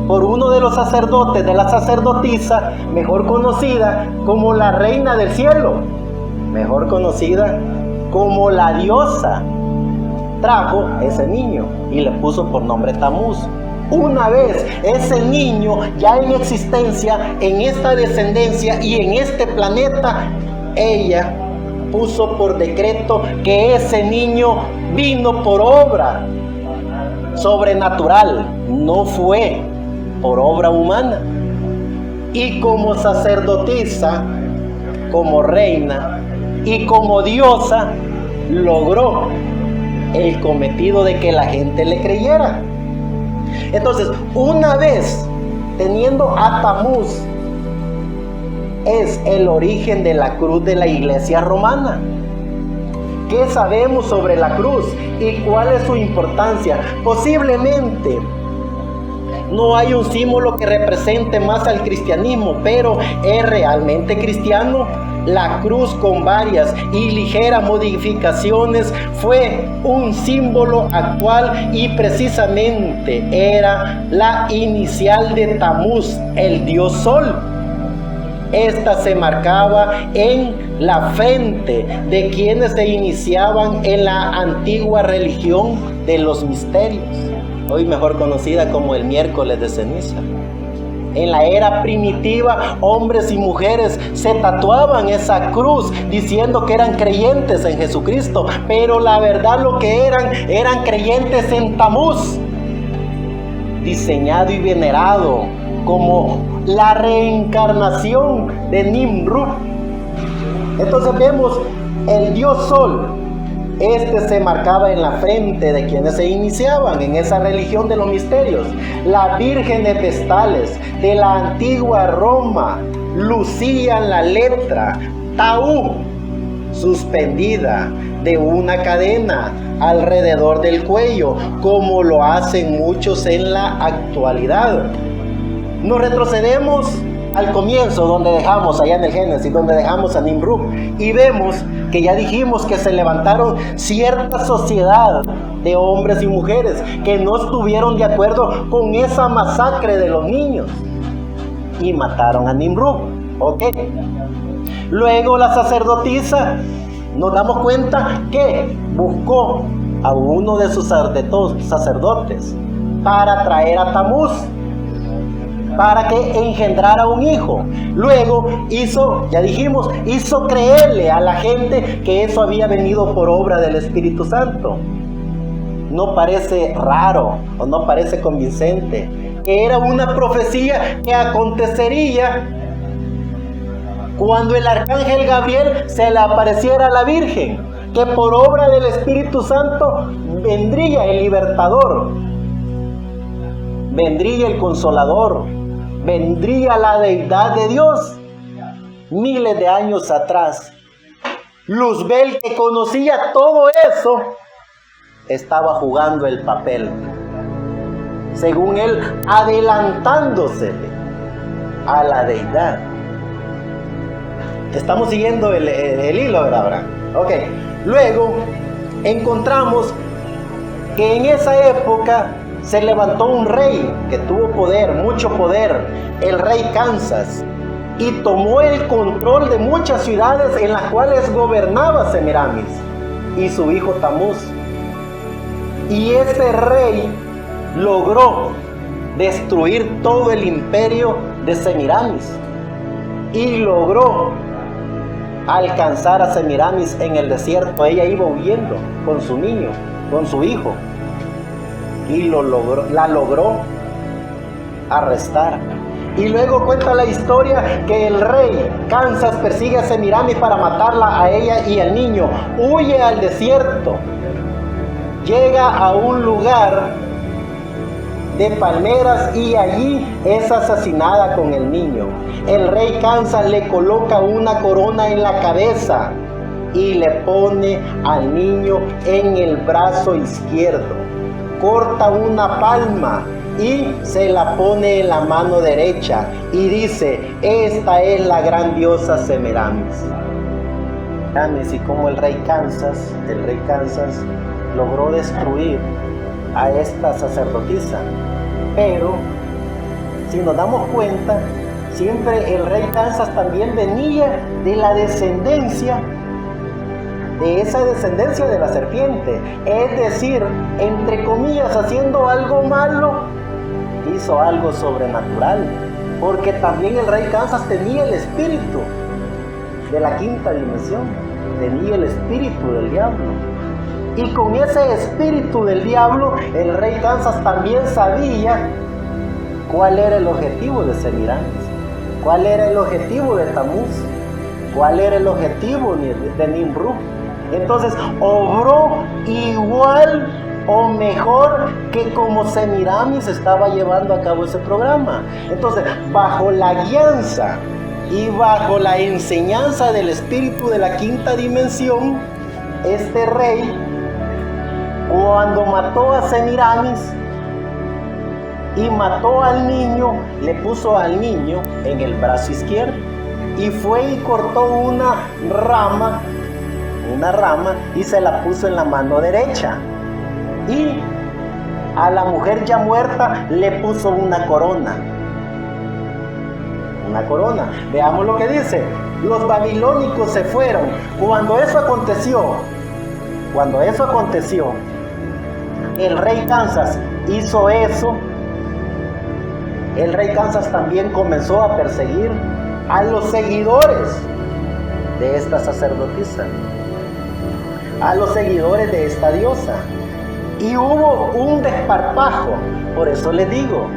por uno de los sacerdotes de la sacerdotisa, mejor conocida como la reina del cielo, mejor conocida como la diosa, trajo ese niño y le puso por nombre Tamuz. Una vez ese niño ya en existencia, en esta descendencia y en este planeta, ella puso por decreto que ese niño vino por obra sobrenatural, no fue por obra humana. Y como sacerdotisa, como reina y como diosa, logró el cometido de que la gente le creyera. Entonces, una vez teniendo a Tamuz, es el origen de la cruz de la iglesia romana. ¿Qué sabemos sobre la cruz y cuál es su importancia? Posiblemente no hay un símbolo que represente más al cristianismo, pero es realmente cristiano. La cruz, con varias y ligeras modificaciones, fue un símbolo actual y precisamente era la inicial de Tamuz, el dios Sol. Esta se marcaba en la frente de quienes se iniciaban en la antigua religión de los misterios, hoy mejor conocida como el miércoles de ceniza. En la era primitiva, hombres y mujeres se tatuaban esa cruz diciendo que eran creyentes en Jesucristo, pero la verdad lo que eran creyentes en Tamuz, diseñado y venerado como la reencarnación de Nimrud. Entonces vemos el dios Sol. Este se marcaba en la frente de quienes se iniciaban en esa religión de los misterios. Las vírgenes vestales de la antigua Roma lucían la letra Tau suspendida de una cadena alrededor del cuello, como lo hacen muchos en la actualidad. Nos retrocedemos al comienzo, donde dejamos, allá en el Génesis, donde dejamos a Nimrud, y vemos que ya dijimos que se levantaron cierta sociedad de hombres y mujeres que no estuvieron de acuerdo con esa masacre de los niños y mataron a Nimrud. ¿Ok? Luego la sacerdotisa, nos damos cuenta que buscó a uno de sus sacerdotes para traer a Tamuz, para que engendrara un hijo. Luego hizo creerle a la gente que eso había venido por obra del Espíritu Santo. ¿No parece raro o no parece convincente? Era una profecía que acontecería cuando el arcángel Gabriel se le apareciera a la Virgen, que por obra del Espíritu Santo vendría el libertador, vendría el consolador, vendría la deidad de Dios. Miles de años atrás, Luzbel, que conocía todo eso, estaba jugando el papel, según él, adelantándose a la deidad. Estamos siguiendo el hilo, ¿verdad, Abraham? Ok. Luego encontramos que en esa época se levantó un rey que tuvo poder, mucho poder, el rey Kansas, y tomó el control de muchas ciudades en las cuales gobernaba Semiramis y su hijo Tamuz. Y ese rey logró destruir todo el imperio de Semiramis y logró alcanzar a Semiramis en el desierto. Ella iba huyendo con su niño, con su hijo, y la logró arrestar. Y luego cuenta la historia que el rey Kansas persigue a Semiramis para matarla a ella y al niño. Huye al desierto, llega a un lugar de palmeras y allí es asesinada con el niño. El rey Kansas le coloca una corona en la cabeza y le pone al niño en el brazo izquierdo. Corta una palma y se la pone en la mano derecha y dice: esta es la gran diosa Semiramis. Y como el rey Kansas logró destruir a esta sacerdotisa. Pero si nos damos cuenta, siempre el rey Kansas también venía de la descendencia, de esa descendencia de la serpiente. Es decir, entre comillas, haciendo algo malo, hizo algo sobrenatural, porque también el rey Kansas tenía el espíritu de la quinta dimensión, tenía el espíritu del diablo. Y con ese espíritu del diablo, el rey Kansas también sabía cuál era el objetivo de Semiramis, cuál era el objetivo de Tamuz, cuál era el objetivo de Nimrud. Entonces, obró igual o mejor que como Semiramis estaba llevando a cabo ese programa. Entonces, bajo la guianza y bajo la enseñanza del espíritu de la quinta dimensión, este rey, cuando mató a Semiramis y mató al niño, le puso al niño en el brazo izquierdo y fue y cortó una rama y se la puso en la mano derecha, y a la mujer ya muerta le puso una corona. Veamos lo que dice. Los babilónicos se fueron. Cuando eso aconteció, el rey Kansas hizo eso. El rey Kansas también comenzó a perseguir a los seguidores de esta sacerdotisa, a los seguidores de esta diosa. Y hubo un desparpajo. Por eso les digo,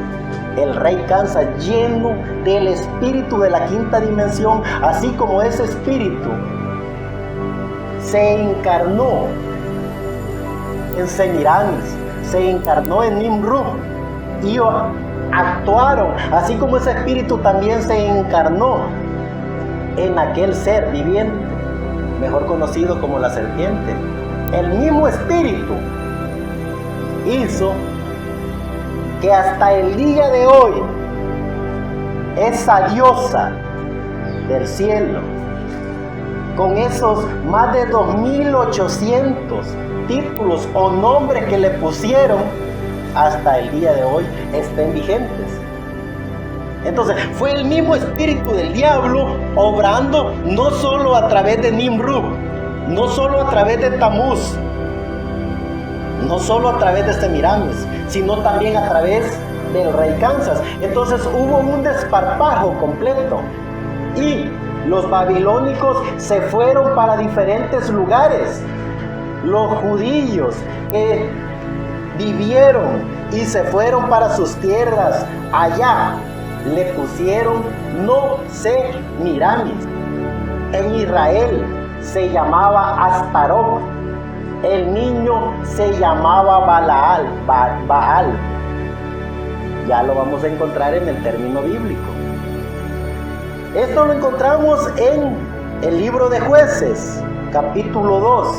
el rey Kansas, lleno del espíritu de la quinta dimensión, así como ese espíritu se encarnó en Semiramis, se encarnó en Nimrud, y actuaron, así como ese espíritu también se encarnó en aquel ser viviente, mejor conocido como la serpiente. El mismo espíritu hizo que hasta el día de hoy esa diosa del cielo, con esos más de 2800 títulos o nombres que le pusieron, hasta el día de hoy estén vigentes. Entonces, fue el mismo espíritu del diablo obrando no solo a través de Nimrud, no solo a través de Tamuz, no solo a través de Semiramis, sino también a través del rey Kansas. Entonces hubo un desparpajo completo y los babilónicos se fueron para diferentes lugares. Los judíos que vivieron y se fueron para sus tierras allá, le pusieron no Semiramis. En Israel se llamaba Astarot. El niño se llamaba Baal. Ya lo vamos a encontrar en el término bíblico. Esto lo encontramos en el libro de Jueces, capítulo 2,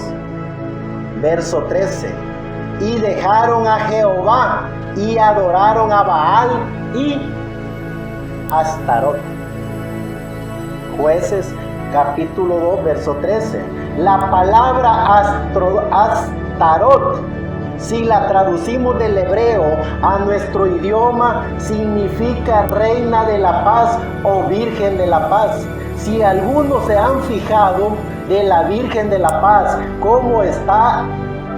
verso 13. Y dejaron a Jehová y adoraron a Baal y Astarot. Jueces, capítulo 2, verso 13. La palabra Astarot, si la traducimos del hebreo a nuestro idioma, significa reina de la paz o virgen de la paz. Si algunos se han fijado de la Virgen de la Paz, cómo está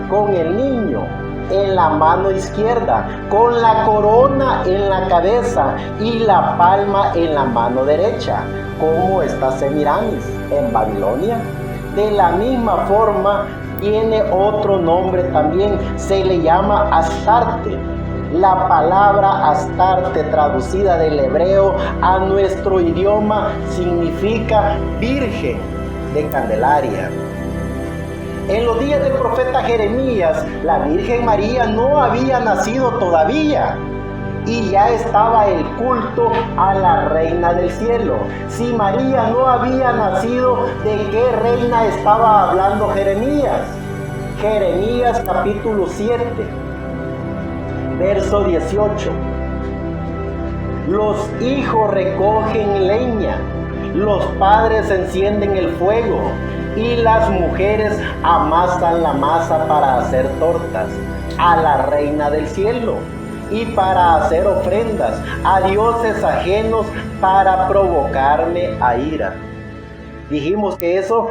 con el niño en la mano izquierda, con la corona en la cabeza y la palma en la mano derecha, cómo está Semiramis en Babilonia. De la misma forma tiene otro nombre también, se le llama Astarte. La palabra Astarte traducida del hebreo a nuestro idioma significa Virgen de Candelaria. En los días del profeta Jeremías, la Virgen María no había nacido todavía y ya estaba el culto a la Reina del Cielo. Si María no había nacido, ¿de qué reina estaba hablando Jeremías? Jeremías capítulo 7, verso 18. Los hijos recogen leña, los padres encienden el fuego y las mujeres amasan la masa para hacer tortas a la Reina del Cielo y para hacer ofrendas a dioses ajenos para provocarme a ira. Dijimos que eso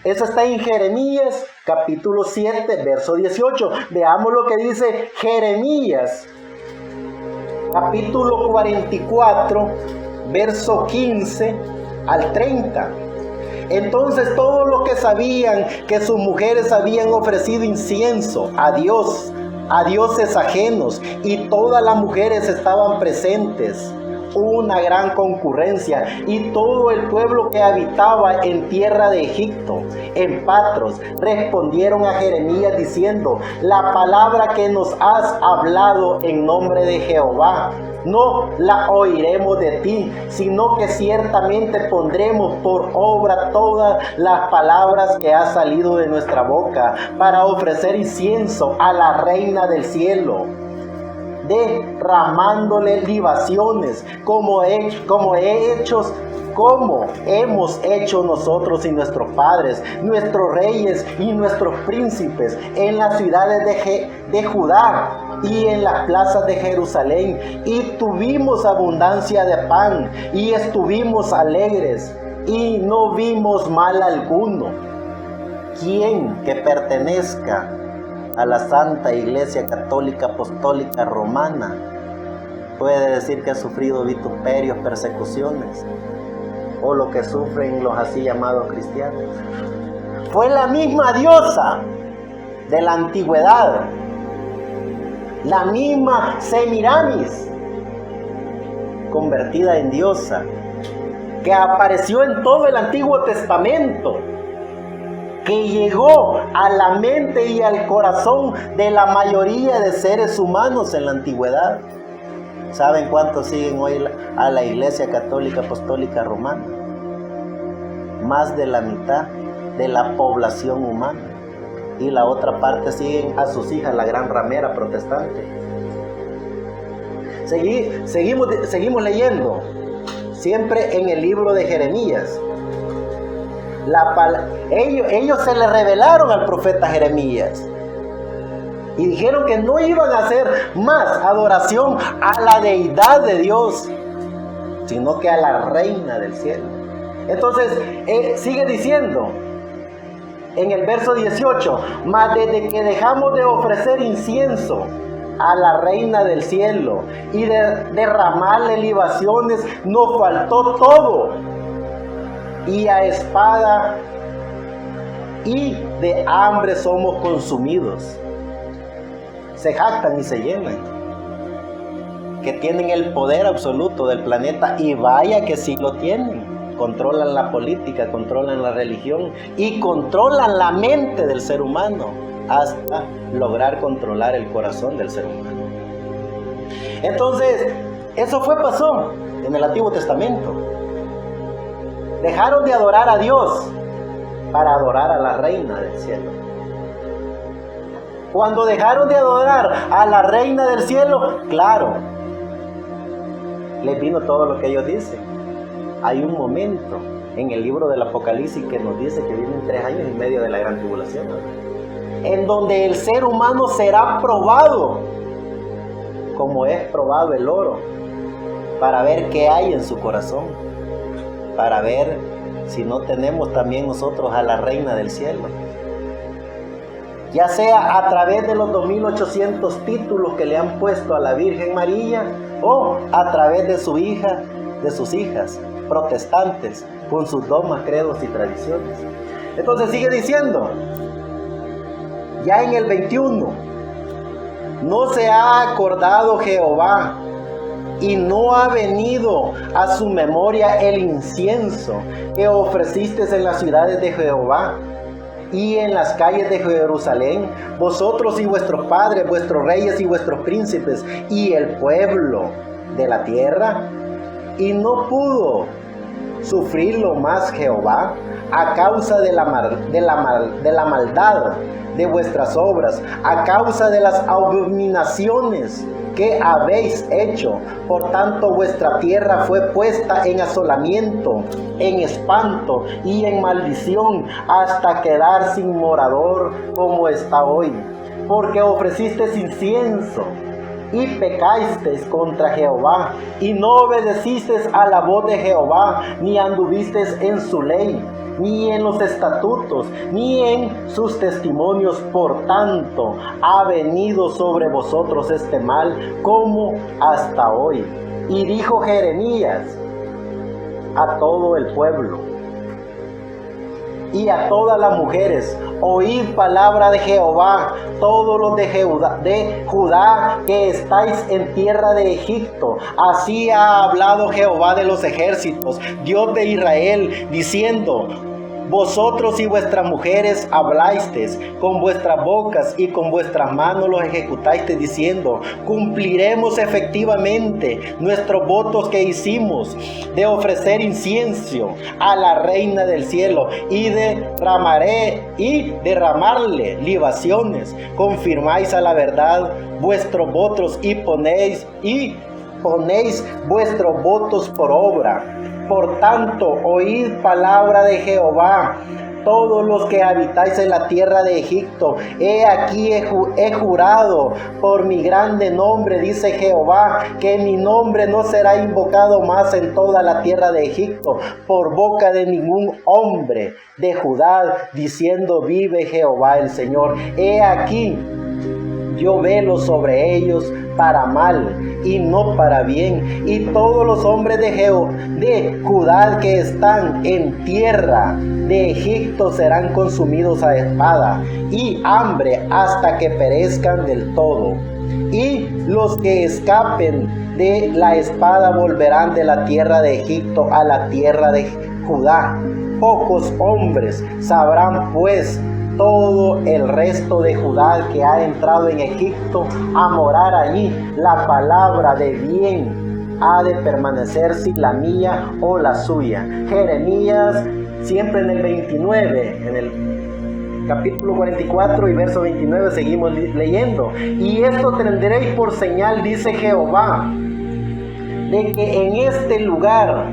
está en Jeremías capítulo 7, verso 18. Veamos lo que dice Jeremías capítulo 44, verso 15 al 30. Entonces todos los que sabían que sus mujeres habían ofrecido incienso a dioses ajenos, y todas las mujeres estaban presentes, una gran concurrencia, y todo el pueblo que habitaba en tierra de Egipto, en Patros, respondieron a Jeremías diciendo: la palabra que nos has hablado en nombre de Jehová no la oiremos de ti, sino que ciertamente pondremos por obra todas las palabras que ha salido de nuestra boca para ofrecer incienso a la Reina del Cielo, derramándole libaciones como hemos hecho nosotros y nuestros padres, nuestros reyes y nuestros príncipes en las ciudades de Judá y en las plazas de Jerusalén, y tuvimos abundancia de pan y estuvimos alegres y no vimos mal alguno. ¿Quién que pertenezca a la Santa Iglesia Católica Apostólica Romana puede decir que ha sufrido vituperios, persecuciones, o lo que sufren los así llamados cristianos? Fue la misma diosa de la antigüedad, la misma Semiramis convertida en diosa, que apareció en todo el Antiguo Testamento, que llegó a la mente y al corazón de la mayoría de seres humanos en la antigüedad. ¿Saben cuántos siguen hoy a la Iglesia Católica Apostólica Romana? Más de la mitad de la población humana. Y la otra parte siguen a sus hijas, la gran ramera protestante. Seguimos leyendo, siempre en el libro de Jeremías. Ellos se le revelaron al profeta Jeremías y dijeron que no iban a hacer más adoración a la deidad de Dios, sino que a la reina del cielo. Entonces, sigue diciendo en el verso 18, mas desde que dejamos de ofrecer incienso a la reina del cielo y de derramarle libaciones, nos faltó todo, y a espada y de hambre somos consumidos. Se jactan y se llenan que tienen el poder absoluto del planeta, y vaya que sí lo tienen. Controlan la política, controlan la religión y controlan la mente del ser humano hasta lograr controlar el corazón del ser humano. Entonces, eso pasó en el Antiguo Testamento. Dejaron de adorar a Dios para adorar a la reina del cielo. Cuando dejaron de adorar a la reina del cielo, claro, les vino todo lo que ellos dicen. Hay un momento en el libro del Apocalipsis que nos dice que vienen 3 años y medio de la gran tribulación, en donde el ser humano será probado, como es probado el oro, para ver qué hay en su corazón, para ver si no tenemos también nosotros a la reina del cielo. Ya sea a través de los 2800 títulos que le han puesto a la Virgen María, o a través de su hija, de sus hijas protestantes, con sus dogmas, credos y tradiciones. Entonces sigue diciendo, ya en el 21, no se ha acordado Jehová y no ha venido a su memoria el incienso que ofreciste en las ciudades de Jehová y en las calles de Jerusalén, vosotros y vuestros padres, vuestros reyes y vuestros príncipes y el pueblo de la tierra. Y no pudo sufrirlo más Jehová a causa de la maldad de vuestras obras, a causa de las abominaciones que habéis hecho. Por tanto, vuestra tierra fue puesta en asolamiento, en espanto y en maldición, hasta quedar sin morador como está hoy. Porque ofrecisteis incienso y pecasteis contra Jehová, y no obedecisteis a la voz de Jehová, ni anduvisteis en su ley, ni en los estatutos, ni en sus testimonios. Por tanto, ha venido sobre vosotros este mal, como hasta hoy. Y dijo Jeremías a todo el pueblo y a todas las mujeres: oíd palabra de Jehová, todos los de Judá que estáis en tierra de Egipto. Así ha hablado Jehová de los ejércitos, Dios de Israel, diciendo: vosotros y vuestras mujeres hablasteis con vuestras bocas y con vuestras manos los ejecutasteis, diciendo: cumpliremos efectivamente nuestros votos que hicimos de ofrecer incienso a la reina del cielo y derramarle libaciones. Confirmáis a la verdad vuestros votos y ponéis vuestros votos por obra. Por tanto, oíd palabra de Jehová, todos los que habitáis en la tierra de Egipto. He aquí he jurado por mi grande nombre, dice Jehová, que mi nombre no será invocado más en toda la tierra de Egipto por boca de ningún hombre de Judá, diciendo: vive Jehová el Señor. He aquí yo velo sobre ellos para mal y no para bien, y todos los hombres de Judá que están en tierra de Egipto serán consumidos a espada y hambre hasta que perezcan del todo. Y los que escapen de la espada volverán de la tierra de Egipto a la tierra de Judá. Pocos hombres sabrán pues todo el resto de Judá que ha entrado en Egipto a morar allí. La palabra de bien ha de permanecer, si la mía o la suya. Jeremías, siempre en el 29, en el capítulo 44 y verso 29 seguimos leyendo. Y esto tendréis por señal, dice Jehová, de que en este lugar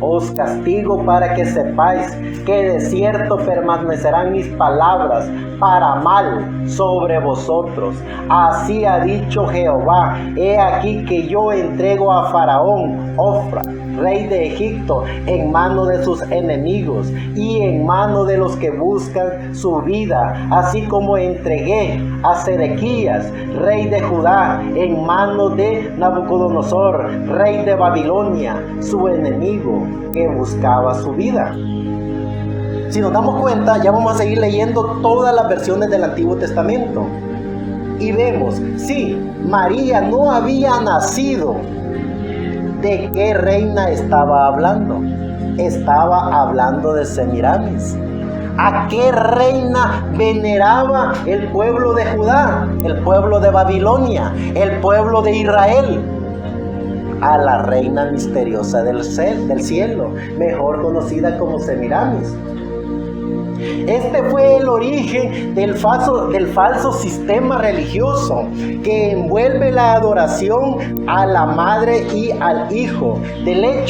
os castigo para que sepáis que de cierto permanecerán mis palabras para mal sobre vosotros. Así ha dicho Jehová: he aquí que yo entrego a Faraón, Ofra, rey de Egipto, en mano de sus enemigos y en mano de los que buscan su vida, así como entregué a Sedequías, rey de Judá, en mano de Nabucodonosor, rey de Babilonia, su enemigo que buscaba su vida. Si nos damos cuenta, ya vamos a seguir leyendo todas las versiones del Antiguo Testamento y vemos, sí, María no había nacido. ¿De qué reina estaba hablando? Estaba hablando de Semiramis. ¿A qué reina veneraba el pueblo de Judá, el pueblo de Babilonia, el pueblo de Israel? A la reina misteriosa del cielo, mejor conocida como Semiramis. Este fue el origen del falso sistema religioso que envuelve la adoración a la madre y al hijo. De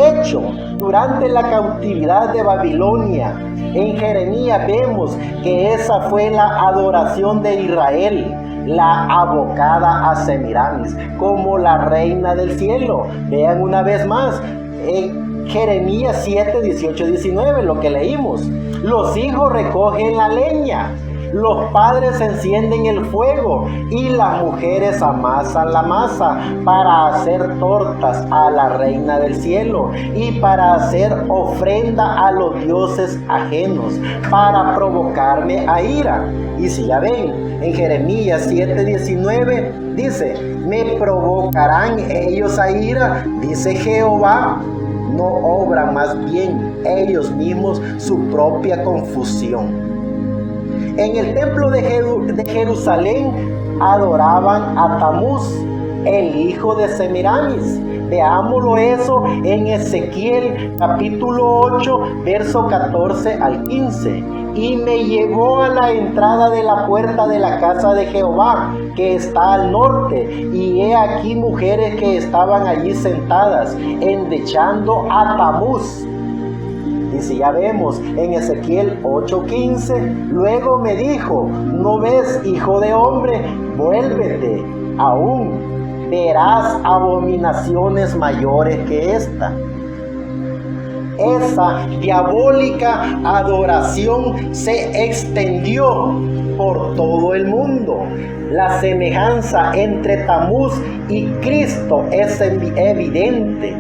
hecho, durante la cautividad de Babilonia, en Jeremías vemos que esa fue la adoración de Israel, la abocada a Semiramis como la reina del cielo. Vean una vez más en Jeremías 7, 18, 19, lo que leímos. Los hijos recogen la leña, los padres encienden el fuego y las mujeres amasan la masa para hacer tortas a la reina del cielo y para hacer ofrenda a los dioses ajenos, para provocarme a ira. Y si ya ven, en Jeremías 7, 19 dice: me provocarán ellos a ira, dice Jehová. No obran más bien ellos mismos su propia confusión. En el templo de Jerusalén adoraban a Tamuz, el hijo de Semiramis. Veámoslo eso en Ezequiel capítulo 8, verso 14 al 15. Y me llevó a la entrada de la puerta de la casa de Jehová, que está al norte, y he aquí mujeres que estaban allí sentadas, endechando a Tamuz. Y si ya vemos en Ezequiel 8:15, luego me dijo: ¿no ves, hijo de hombre? Vuélvete, aún verás abominaciones mayores que esta. Esa diabólica adoración se extendió por todo el mundo. La semejanza entre Tamuz y Cristo es evidente.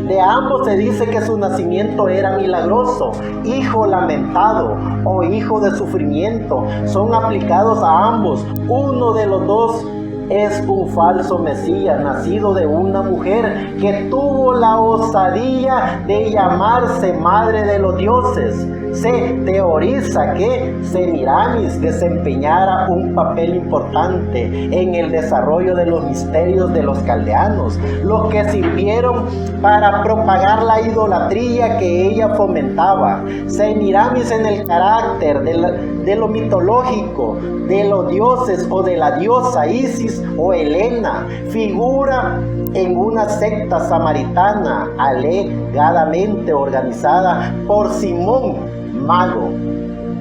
De ambos se dice que su nacimiento era milagroso, hijo lamentado o hijo de sufrimiento. Son aplicados a ambos. Uno de los dos es un falso Mesías, nacido de una mujer que tuvo la osadía de llamarse madre de los dioses. Se teoriza que Semiramis desempeñara un papel importante en el desarrollo de los misterios de los caldeanos, los que sirvieron para propagar la idolatría que ella fomentaba. Semiramis, en el carácter de lo mitológico, de los dioses o de la diosa Isis o Helena, figura en una secta samaritana alegadamente organizada por Simón Mago.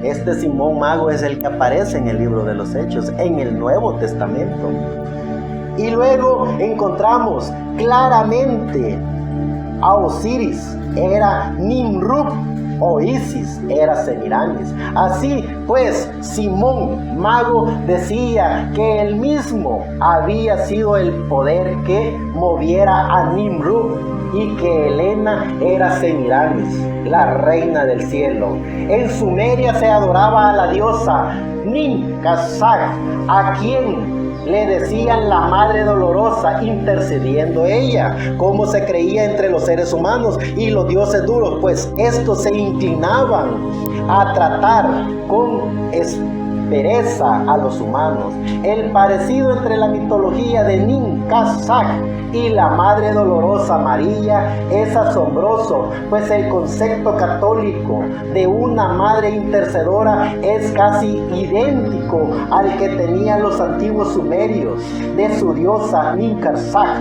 Este Simón Mago es el que aparece en el libro de los Hechos, en el Nuevo Testamento. Y luego encontramos claramente a Osiris, era Nimrud, o Isis era Semiramis. Así pues, Simón Mago decía que él mismo había sido el poder que moviera a Nimrud y que Helena era Semiramis, la reina del cielo. En Sumeria se adoraba a la diosa Nin-Kazak, a quien le decían la madre dolorosa, intercediendo ella, como se creía entre los seres humanos y los dioses duros, pues estos se inclinaban a tratar con pereza a los humanos. El parecido entre la mitología de Nin-Kazak y la Madre Dolorosa María es asombroso, pues el concepto católico de una madre intercedora es casi idéntico al que tenían los antiguos sumerios de su diosa Nin-Kazak.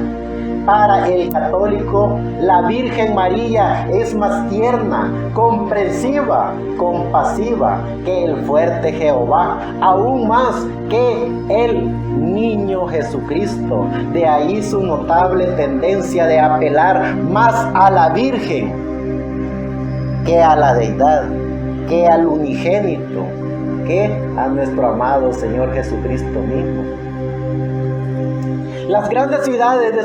Para el católico, la Virgen María es más tierna, comprensiva, compasiva que el fuerte Jehová, aún más que el niño Jesucristo. De ahí su notable tendencia de apelar más a la Virgen que a la deidad, que al unigénito, que a nuestro amado Señor Jesucristo mismo. Las grandes ciudades de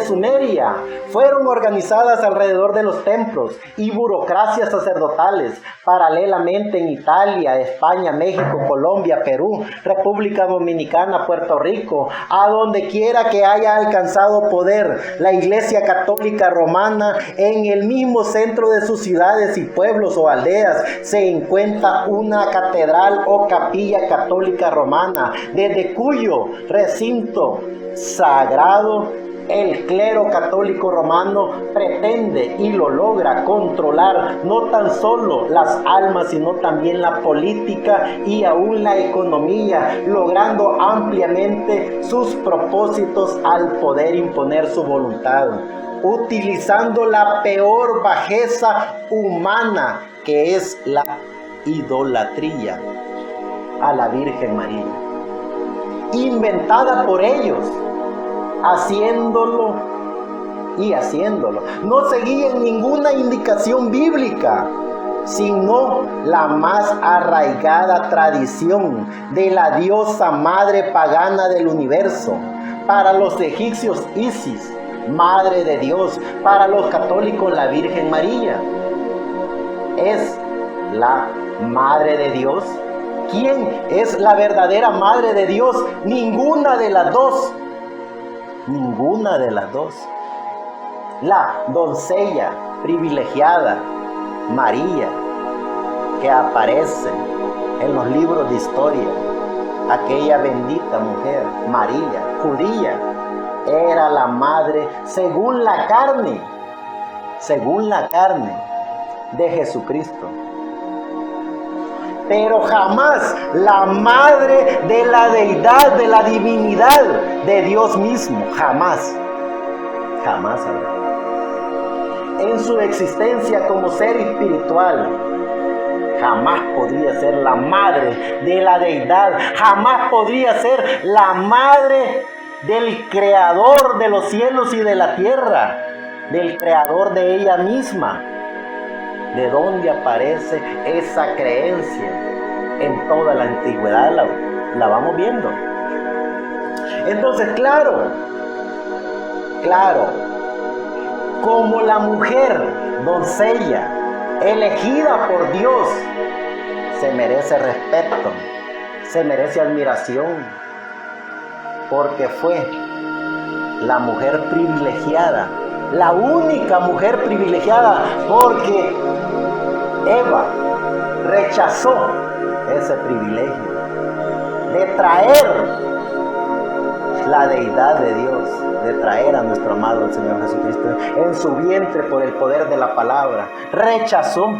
Sumeria fueron organizadas alrededor de los templos y burocracias sacerdotales. Paralelamente en Italia, España, México, Colombia, Perú, República Dominicana, Puerto Rico, a donde quiera que haya alcanzado poder la Iglesia Católica Romana, en el mismo centro de sus ciudades y pueblos o aldeas se encuentra una catedral o capilla católica romana, desde cuyo recinto sagrado el clero católico romano pretende y lo logra controlar no tan solo las almas, sino también la política y aún la economía, logrando ampliamente sus propósitos al poder imponer su voluntad, utilizando la peor bajeza humana, que es la idolatría a la Virgen María, inventada por ellos, haciéndolo. No seguían ninguna indicación bíblica, sino la más arraigada tradición de la diosa madre pagana del universo. Para los egipcios, Isis, madre de Dios; para los católicos, la Virgen María es la madre de Dios. ¿Quién es la verdadera madre de Dios? Ninguna de las dos. Ninguna de las dos. La doncella privilegiada, María, que aparece en los libros de historia, aquella bendita mujer, María, judía, era la madre según la carne de Jesucristo. Pero jamás la madre de la deidad, de la divinidad, de Dios mismo. Jamás. En su existencia como ser espiritual, jamás podría ser la madre de la deidad. Jamás podría ser la madre del creador de los cielos y de la tierra, del creador de ella misma. ¿De dónde aparece esa creencia? En toda la antigüedad la vamos viendo. Entonces, claro, como la mujer doncella elegida por Dios, se merece respeto, se merece admiración, porque fue la mujer privilegiada, la única mujer privilegiada, porque Eva rechazó ese privilegio de traer la deidad de Dios, de traer a nuestro amado el Señor Jesucristo en su vientre por el poder de la palabra. Rechazó.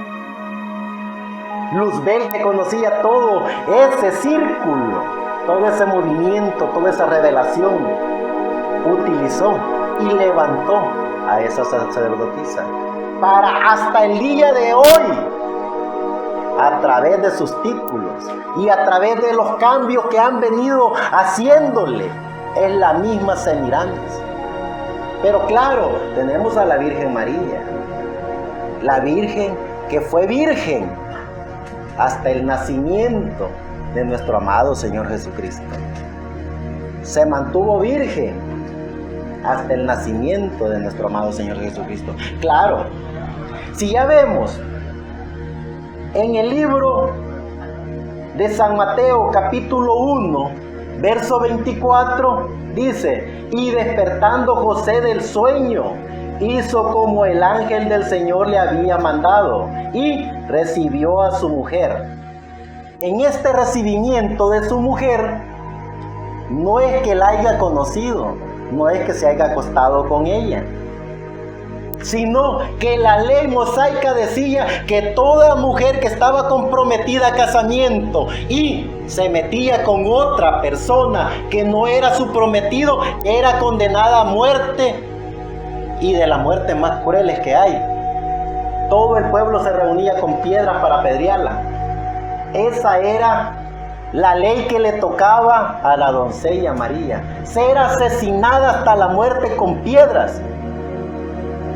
Luzbel, que conocía todo ese círculo, todo ese movimiento, toda esa revelación, utilizó y levantó a esa sacerdotisa para hasta el día de hoy, a través de sus títulos y a través de los cambios que han venido haciéndole, es la misma Semiramis. Pero claro, tenemos a la Virgen María, la Virgen que fue virgen hasta el nacimiento de nuestro amado Señor Jesucristo. Se mantuvo virgen hasta el nacimiento de nuestro amado Señor Jesucristo. Claro, si ya vemos en el libro de San Mateo, capítulo 1, verso 24, dice: y despertando José del sueño, hizo como el ángel del Señor le había mandado, y recibió a su mujer. En este recibimiento de su mujer, no es que la haya conocido, no es que se haya acostado con ella, sino que la ley mosaica decía que toda mujer que estaba comprometida a casamiento y se metía con otra persona que no era su prometido, era condenada a muerte y de las muertes más crueles que hay. Todo el pueblo se reunía con piedras para apedrearla. Esa era la ley que le tocaba a la doncella María, ser asesinada hasta la muerte con piedras,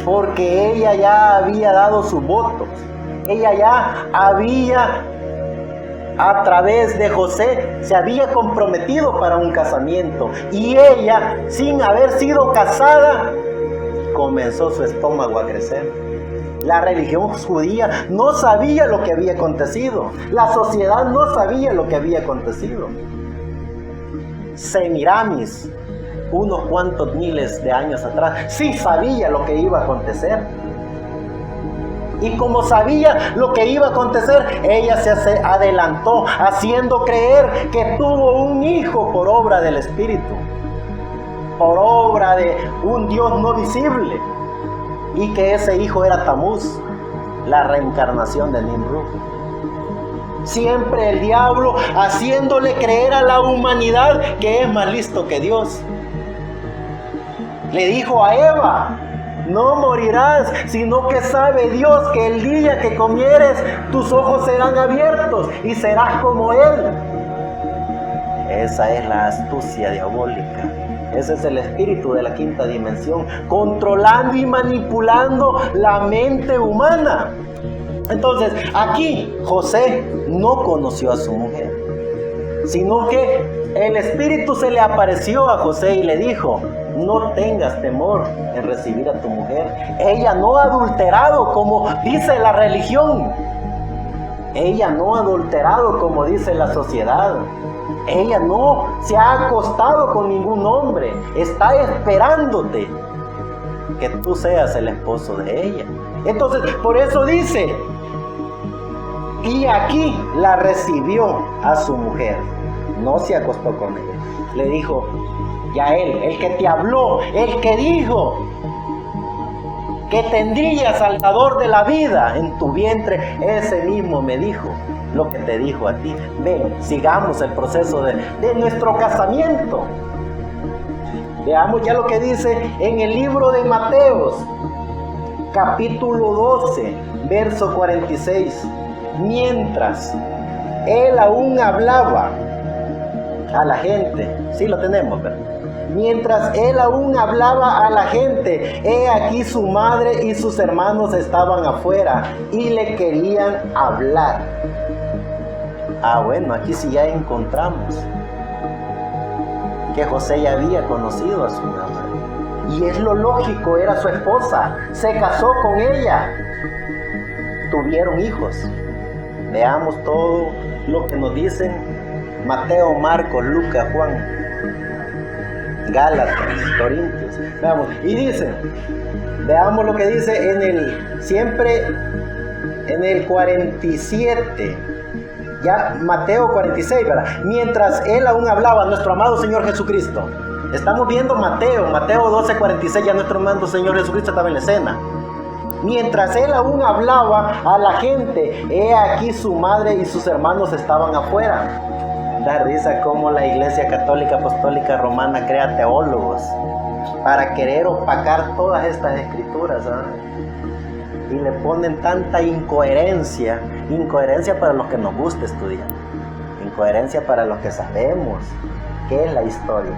porque ella ya había dado sus votos. Ella ya había, a través de José, se había comprometido para un casamiento, y ella, sin haber sido casada, comenzó su estómago a crecer. La religión judía no sabía lo que había acontecido. La sociedad no sabía lo que había acontecido. Semiramis, unos cuantos miles de años atrás, sí sabía lo que iba a acontecer. Y como sabía lo que iba a acontecer, ella se adelantó, haciendo creer que tuvo un hijo por obra del Espíritu, por obra de un Dios no visible, y que ese hijo era Tamuz, la reencarnación de Nimrud. Siempre el diablo haciéndole creer a la humanidad que es más listo que Dios. Le dijo a Eva: no morirás, sino que sabe Dios que el día que comieres, tus ojos serán abiertos y serás como Él. Esa es la astucia diabólica. Ese es el espíritu de la quinta dimensión, controlando y manipulando la mente humana. Entonces, aquí José no conoció a su mujer, sino que el espíritu se le apareció a José y le dijo: no tengas temor en recibir a tu mujer. Ella no ha adulterado como dice la religión. Ella no ha adulterado como dice la sociedad. Ella no se ha acostado con ningún hombre. Está esperándote que tú seas el esposo de ella. Entonces, por eso dice: y aquí la recibió a su mujer. No se acostó con ella. Le dijo: ya él, el que te habló, el que dijo que tendrías al dador de la vida en tu vientre, ese mismo me dijo lo que te dijo a ti. Ven, sigamos el proceso de nuestro casamiento. Veamos ya lo que dice en el libro de Mateos, capítulo 12, verso 46. Mientras él aún hablaba a la gente, sí lo tenemos, ¿verdad? Mientras él aún hablaba a la gente, he aquí su madre y sus hermanos estaban afuera y le querían hablar. Bueno, aquí sí ya encontramos que José ya había conocido a su madre. Y es lo lógico, era su esposa, se casó con ella, tuvieron hijos. Veamos todo lo que nos dicen Mateo, Marcos, Lucas, Juan, Gálatas, Corintios. Veamos, y dice, veamos lo que dice en el 47, ya Mateo 46, ¿verdad? Mientras él aún hablaba, nuestro amado Señor Jesucristo. Estamos viendo Mateo 12, 46, ya nuestro amado Señor Jesucristo estaba en la escena. Mientras él aún hablaba a la gente, he aquí su madre y sus hermanos estaban afuera. Da risa cómo la Iglesia Católica Apostólica Romana crea teólogos para querer opacar todas estas escrituras, y le ponen tanta incoherencia para los que nos gusta estudiar, incoherencia para los que sabemos qué es la historia,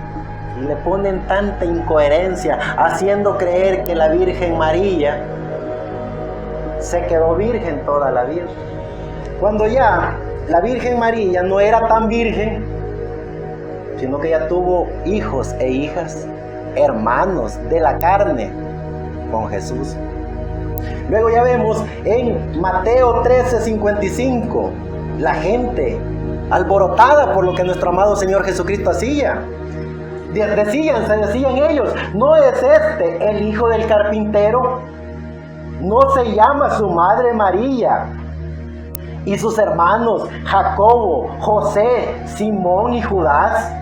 y le ponen tanta incoherencia haciendo creer que la Virgen María se quedó virgen toda la vida, cuando ya la Virgen María no era tan virgen, sino que ya tuvo hijos e hijas, hermanos de la carne con Jesús. Luego ya vemos en Mateo 13:55, la gente alborotada por lo que nuestro amado Señor Jesucristo hacía. Se decían ellos: ¿no es este el hijo del carpintero? ¿No se llama su madre María y sus hermanos Jacobo, José, Simón y Judas?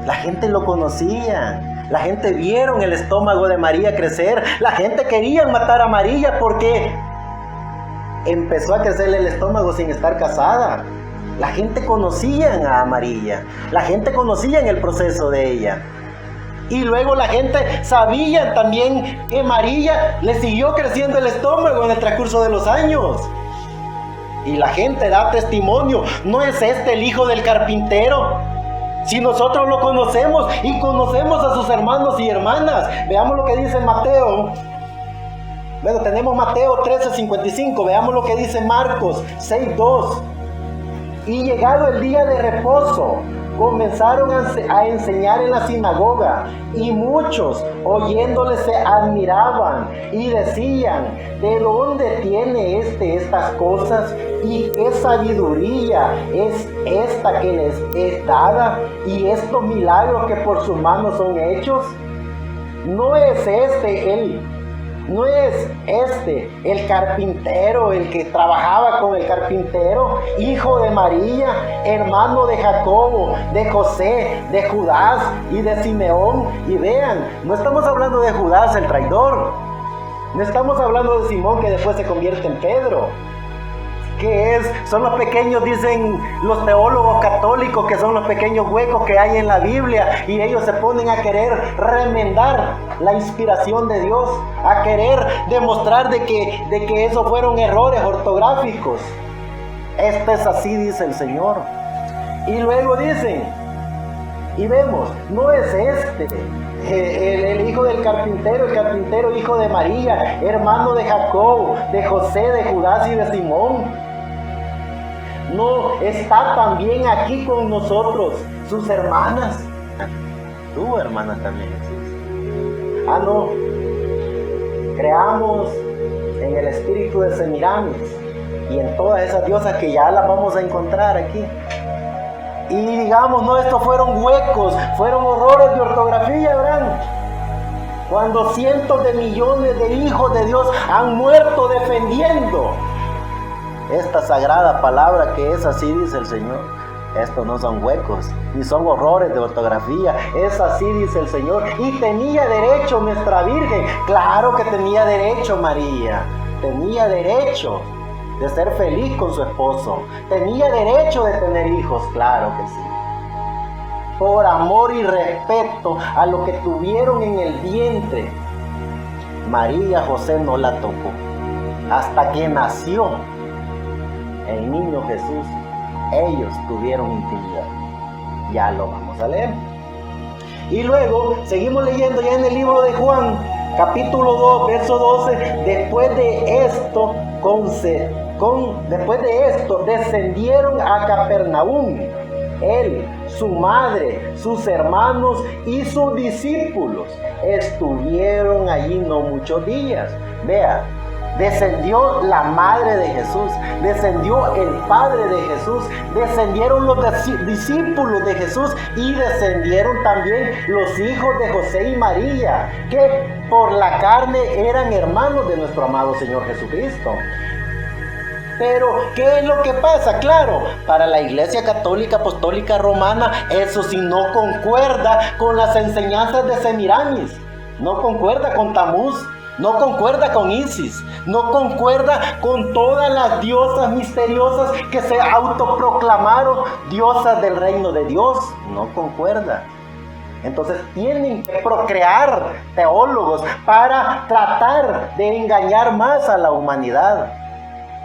La gente lo conocía. La gente vieron el estómago de María crecer. La gente quería matar a María porque empezó a crecerle el estómago sin estar casada. La gente conocía a María. La gente conocía el proceso de ella. Y luego la gente sabía también que María le siguió creciendo el estómago en el transcurso de los años. Y la gente da testimonio, ¿no es este el hijo del carpintero? Si nosotros lo conocemos y conocemos a sus hermanos y hermanas. Veamos lo que dice Mateo. Bueno, tenemos Mateo 13:55. Veamos lo que dice Marcos 6:2. Y llegado el día de reposo, comenzaron a enseñar en la sinagoga, y muchos oyéndole se admiraban y decían: ¿de dónde tiene estas cosas? ¿Y qué sabiduría es esta que les es dada? ¿Y estos milagros que por sus manos son hechos? ¿No es el carpintero, el que trabajaba con el carpintero, hijo de María, hermano de Jacobo, de José, de Judas y de Simeón? Y vean, no estamos hablando de Judas el traidor, no estamos hablando de Simón que después se convierte en Pedro. Son los pequeños, dicen los teólogos católicos, que son los pequeños huecos que hay en la Biblia, y ellos se ponen a querer remendar la inspiración de Dios, a querer demostrar de que esos fueron errores ortográficos. Esto es así, dice el Señor. Y luego dicen, y vemos, ¿no es el hijo del carpintero, el carpintero hijo de María, hermano de Jacobo, de José, de Judas y de Simón? ¿No está también aquí con nosotros sus hermanas? Tu hermana también, Jesús. No. Creamos en el espíritu de Semiramis y en todas esas diosas que ya las vamos a encontrar aquí. Y digamos, no, estos fueron huecos, fueron errores de ortografía, ¿verdad? Cuando cientos de millones de hijos de Dios han muerto defendiendo esta sagrada palabra que es así, dice el Señor. Estos no son huecos, ni son horrores de ortografía. Es así, dice el Señor. Y tenía derecho nuestra Virgen. Claro que tenía derecho María. Tenía derecho de ser feliz con su esposo. Tenía derecho de tener hijos, claro que sí. Por amor y respeto a lo que tuvieron en el vientre, María José no la tocó. Hasta que nació el niño Jesús, ellos tuvieron intimidad. Ya lo vamos a leer. Y luego seguimos leyendo ya en el libro de Juan, capítulo 2, verso 12. Después de esto descendieron a Capernaum, él, su madre, sus hermanos y sus discípulos. Estuvieron allí no muchos días. Vea, descendió la madre de Jesús, descendió el padre de Jesús, descendieron los discípulos de Jesús y descendieron también los hijos de José y María, que por la carne eran hermanos de nuestro amado Señor Jesucristo. Pero, ¿qué es lo que pasa? Claro, para la Iglesia Católica Apostólica Romana, eso sí no concuerda con las enseñanzas de Semiramis, no concuerda con Tamuz, no concuerda con Isis, no concuerda con todas las diosas misteriosas que se autoproclamaron diosas del reino de Dios, no concuerda. Entonces tienen que procrear teólogos para tratar de engañar más a la humanidad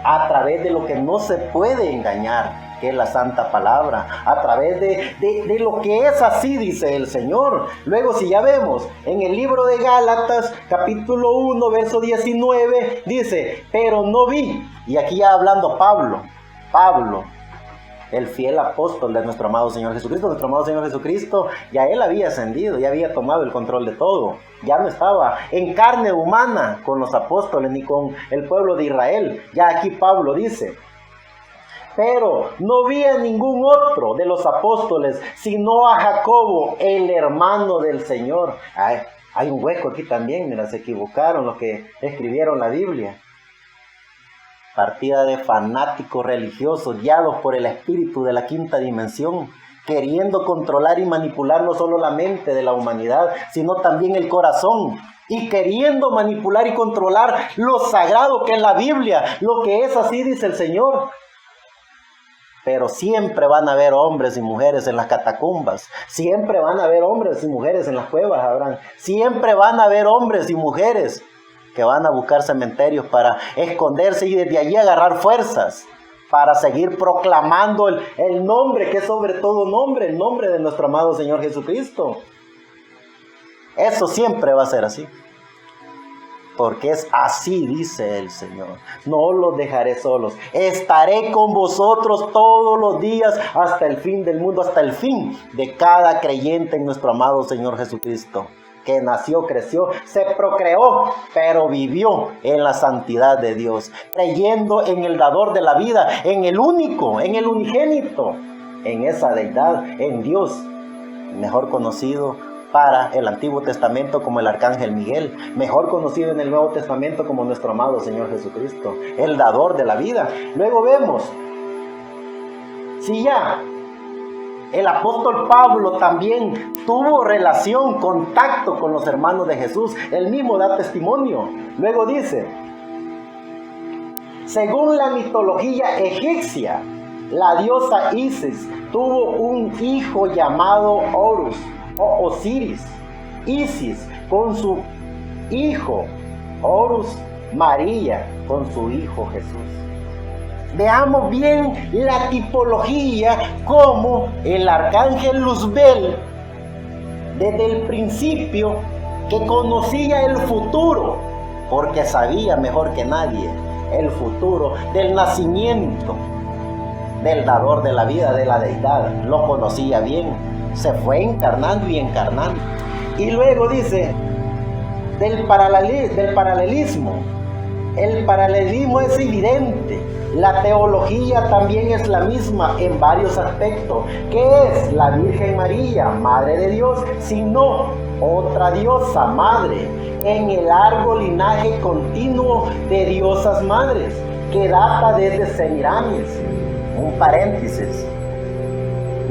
a través de lo que no se puede engañar, que es la santa palabra, a través de lo que es así, dice el Señor. Luego, si ya vemos en el libro de Gálatas, capítulo 1, verso 19, dice: pero no vi, y aquí ya hablando Pablo, el fiel apóstol de nuestro amado Señor Jesucristo. Nuestro amado Señor Jesucristo, ya Él había ascendido, ya había tomado el control de todo, ya no estaba en carne humana con los apóstoles ni con el pueblo de Israel. Ya aquí Pablo dice: pero no vi a ningún otro de los apóstoles, sino a Jacobo, el hermano del Señor. Hay un hueco aquí también, mira, se equivocaron los que escribieron la Biblia. Partida de fanáticos religiosos guiados por el espíritu de la quinta dimensión, queriendo controlar y manipular no solo la mente de la humanidad, sino también el corazón, y queriendo manipular y controlar lo sagrado que es la Biblia, lo que es así, dice el Señor. pero siempre van a haber hombres y mujeres en las catacumbas, siempre van a haber hombres y mujeres en las cuevas, Abraham, siempre van a haber hombres y mujeres que van a buscar cementerios para esconderse y desde allí agarrar fuerzas para seguir proclamando el nombre que es sobre todo nombre, el nombre de nuestro amado Señor Jesucristo. Eso siempre va a ser así, porque es así, dice el Señor. No los dejaré solos, estaré con vosotros todos los días hasta el fin del mundo, hasta el fin de cada creyente en nuestro amado Señor Jesucristo, que nació, creció, se procreó, pero vivió en la santidad de Dios, creyendo en el dador de la vida, en el único, en el unigénito, en esa deidad, en Dios, mejor conocido para el Antiguo Testamento como el Arcángel Miguel, mejor conocido en el Nuevo Testamento como nuestro amado Señor Jesucristo, el dador de la vida. Luego vemos, si ya el apóstol Pablo también tuvo relación, contacto con los hermanos de Jesús, él mismo da testimonio. Luego dice, según la mitología egipcia, la diosa Isis tuvo un hijo llamado Horus o Osiris. Isis con su hijo Horus, María con su hijo Jesús. Veamos bien la tipología, como el arcángel Luzbel, desde el principio, que conocía el futuro, porque sabía mejor que nadie el futuro del nacimiento del dador de la vida, de la deidad, lo conocía bien, se fue encarnando y encarnando. Y luego dice, del paralelismo. El paralelismo es evidente. La teología también es la misma en varios aspectos. ¿Qué es la Virgen María, Madre de Dios, sino otra diosa madre en el largo linaje continuo de diosas madres que data desde Semiramis? Un paréntesis.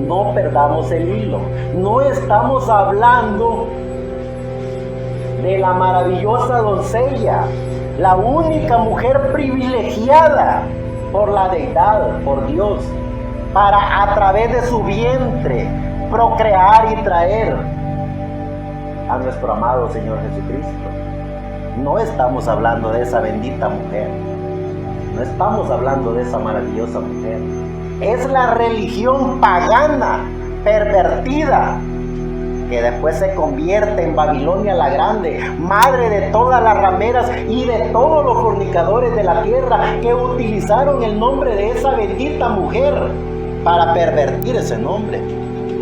No perdamos el hilo. No estamos hablando de la maravillosa doncella, la única mujer privilegiada por la deidad, por Dios, para a través de su vientre procrear y traer a nuestro amado Señor Jesucristo. No estamos hablando de esa bendita mujer, no estamos hablando de esa maravillosa mujer. Es la religión pagana, pervertida, que después se convierte en Babilonia la Grande, madre de todas las rameras y de todos los fornicadores de la tierra, que utilizaron el nombre de esa bendita mujer para pervertir ese nombre.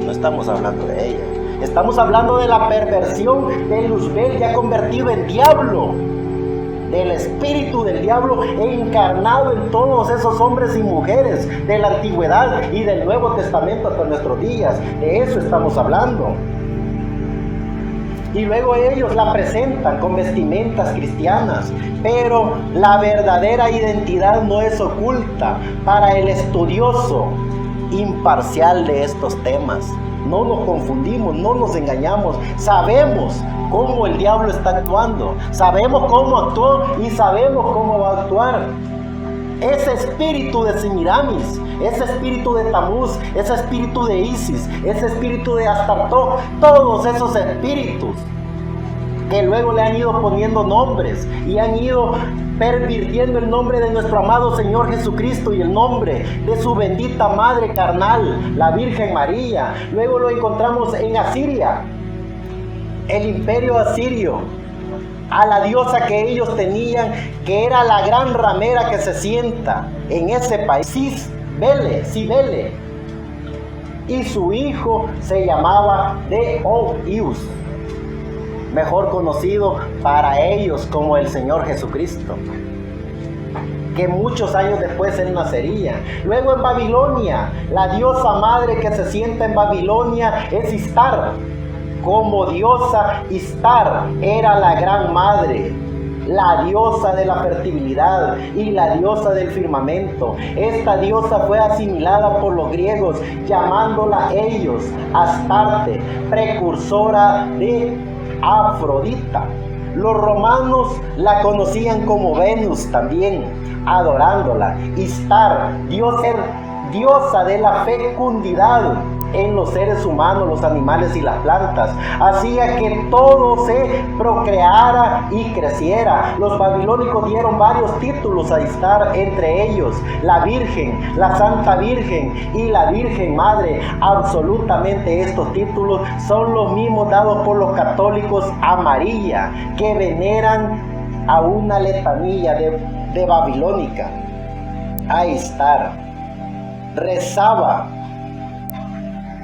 No estamos hablando de ella, estamos hablando de la perversión de Luzbel, ya convertido en diablo, del espíritu del diablo encarnado en todos esos hombres y mujeres de la antigüedad y del Nuevo Testamento hasta nuestros días. De eso estamos hablando. Y luego ellos la presentan con vestimentas cristianas, pero la verdadera identidad no es oculta para el estudioso imparcial de estos temas. No nos confundimos, no nos engañamos, sabemos cómo el diablo está actuando, sabemos cómo actuó y sabemos cómo va a actuar. Ese espíritu de Semiramis, ese espíritu de Tamuz, ese espíritu de Isis, ese espíritu de Astartó, todos esos espíritus que luego le han ido poniendo nombres y han ido pervirtiendo el nombre de nuestro amado Señor Jesucristo y el nombre de su bendita madre carnal, la Virgen María. Luego lo encontramos en Asiria, el imperio asirio, a la diosa que ellos tenían, que era la gran ramera que se sienta en ese país, Cibele, y su hijo se llamaba Deoius, mejor conocido para ellos como el Señor Jesucristo, que muchos años después él nacería. Luego en Babilonia, la diosa madre que se sienta en Babilonia es Istar. Como diosa, Istar era la gran madre, la diosa de la fertilidad y la diosa del firmamento. Esta diosa fue asimilada por los griegos, llamándola ellos Astarte, precursora de Afrodita. Los romanos la conocían como Venus también, adorándola. Istar, diosa de la fecundidad en los seres humanos, los animales y las plantas. Hacía que todo se procreara y creciera. Los babilónicos dieron varios títulos a Istar, entre ellos la Virgen, la Santa Virgen y la Virgen Madre. Absolutamente estos títulos son los mismos dados por los católicos a María, que veneran a una letanía de babilónica, a Istar. Rezaba: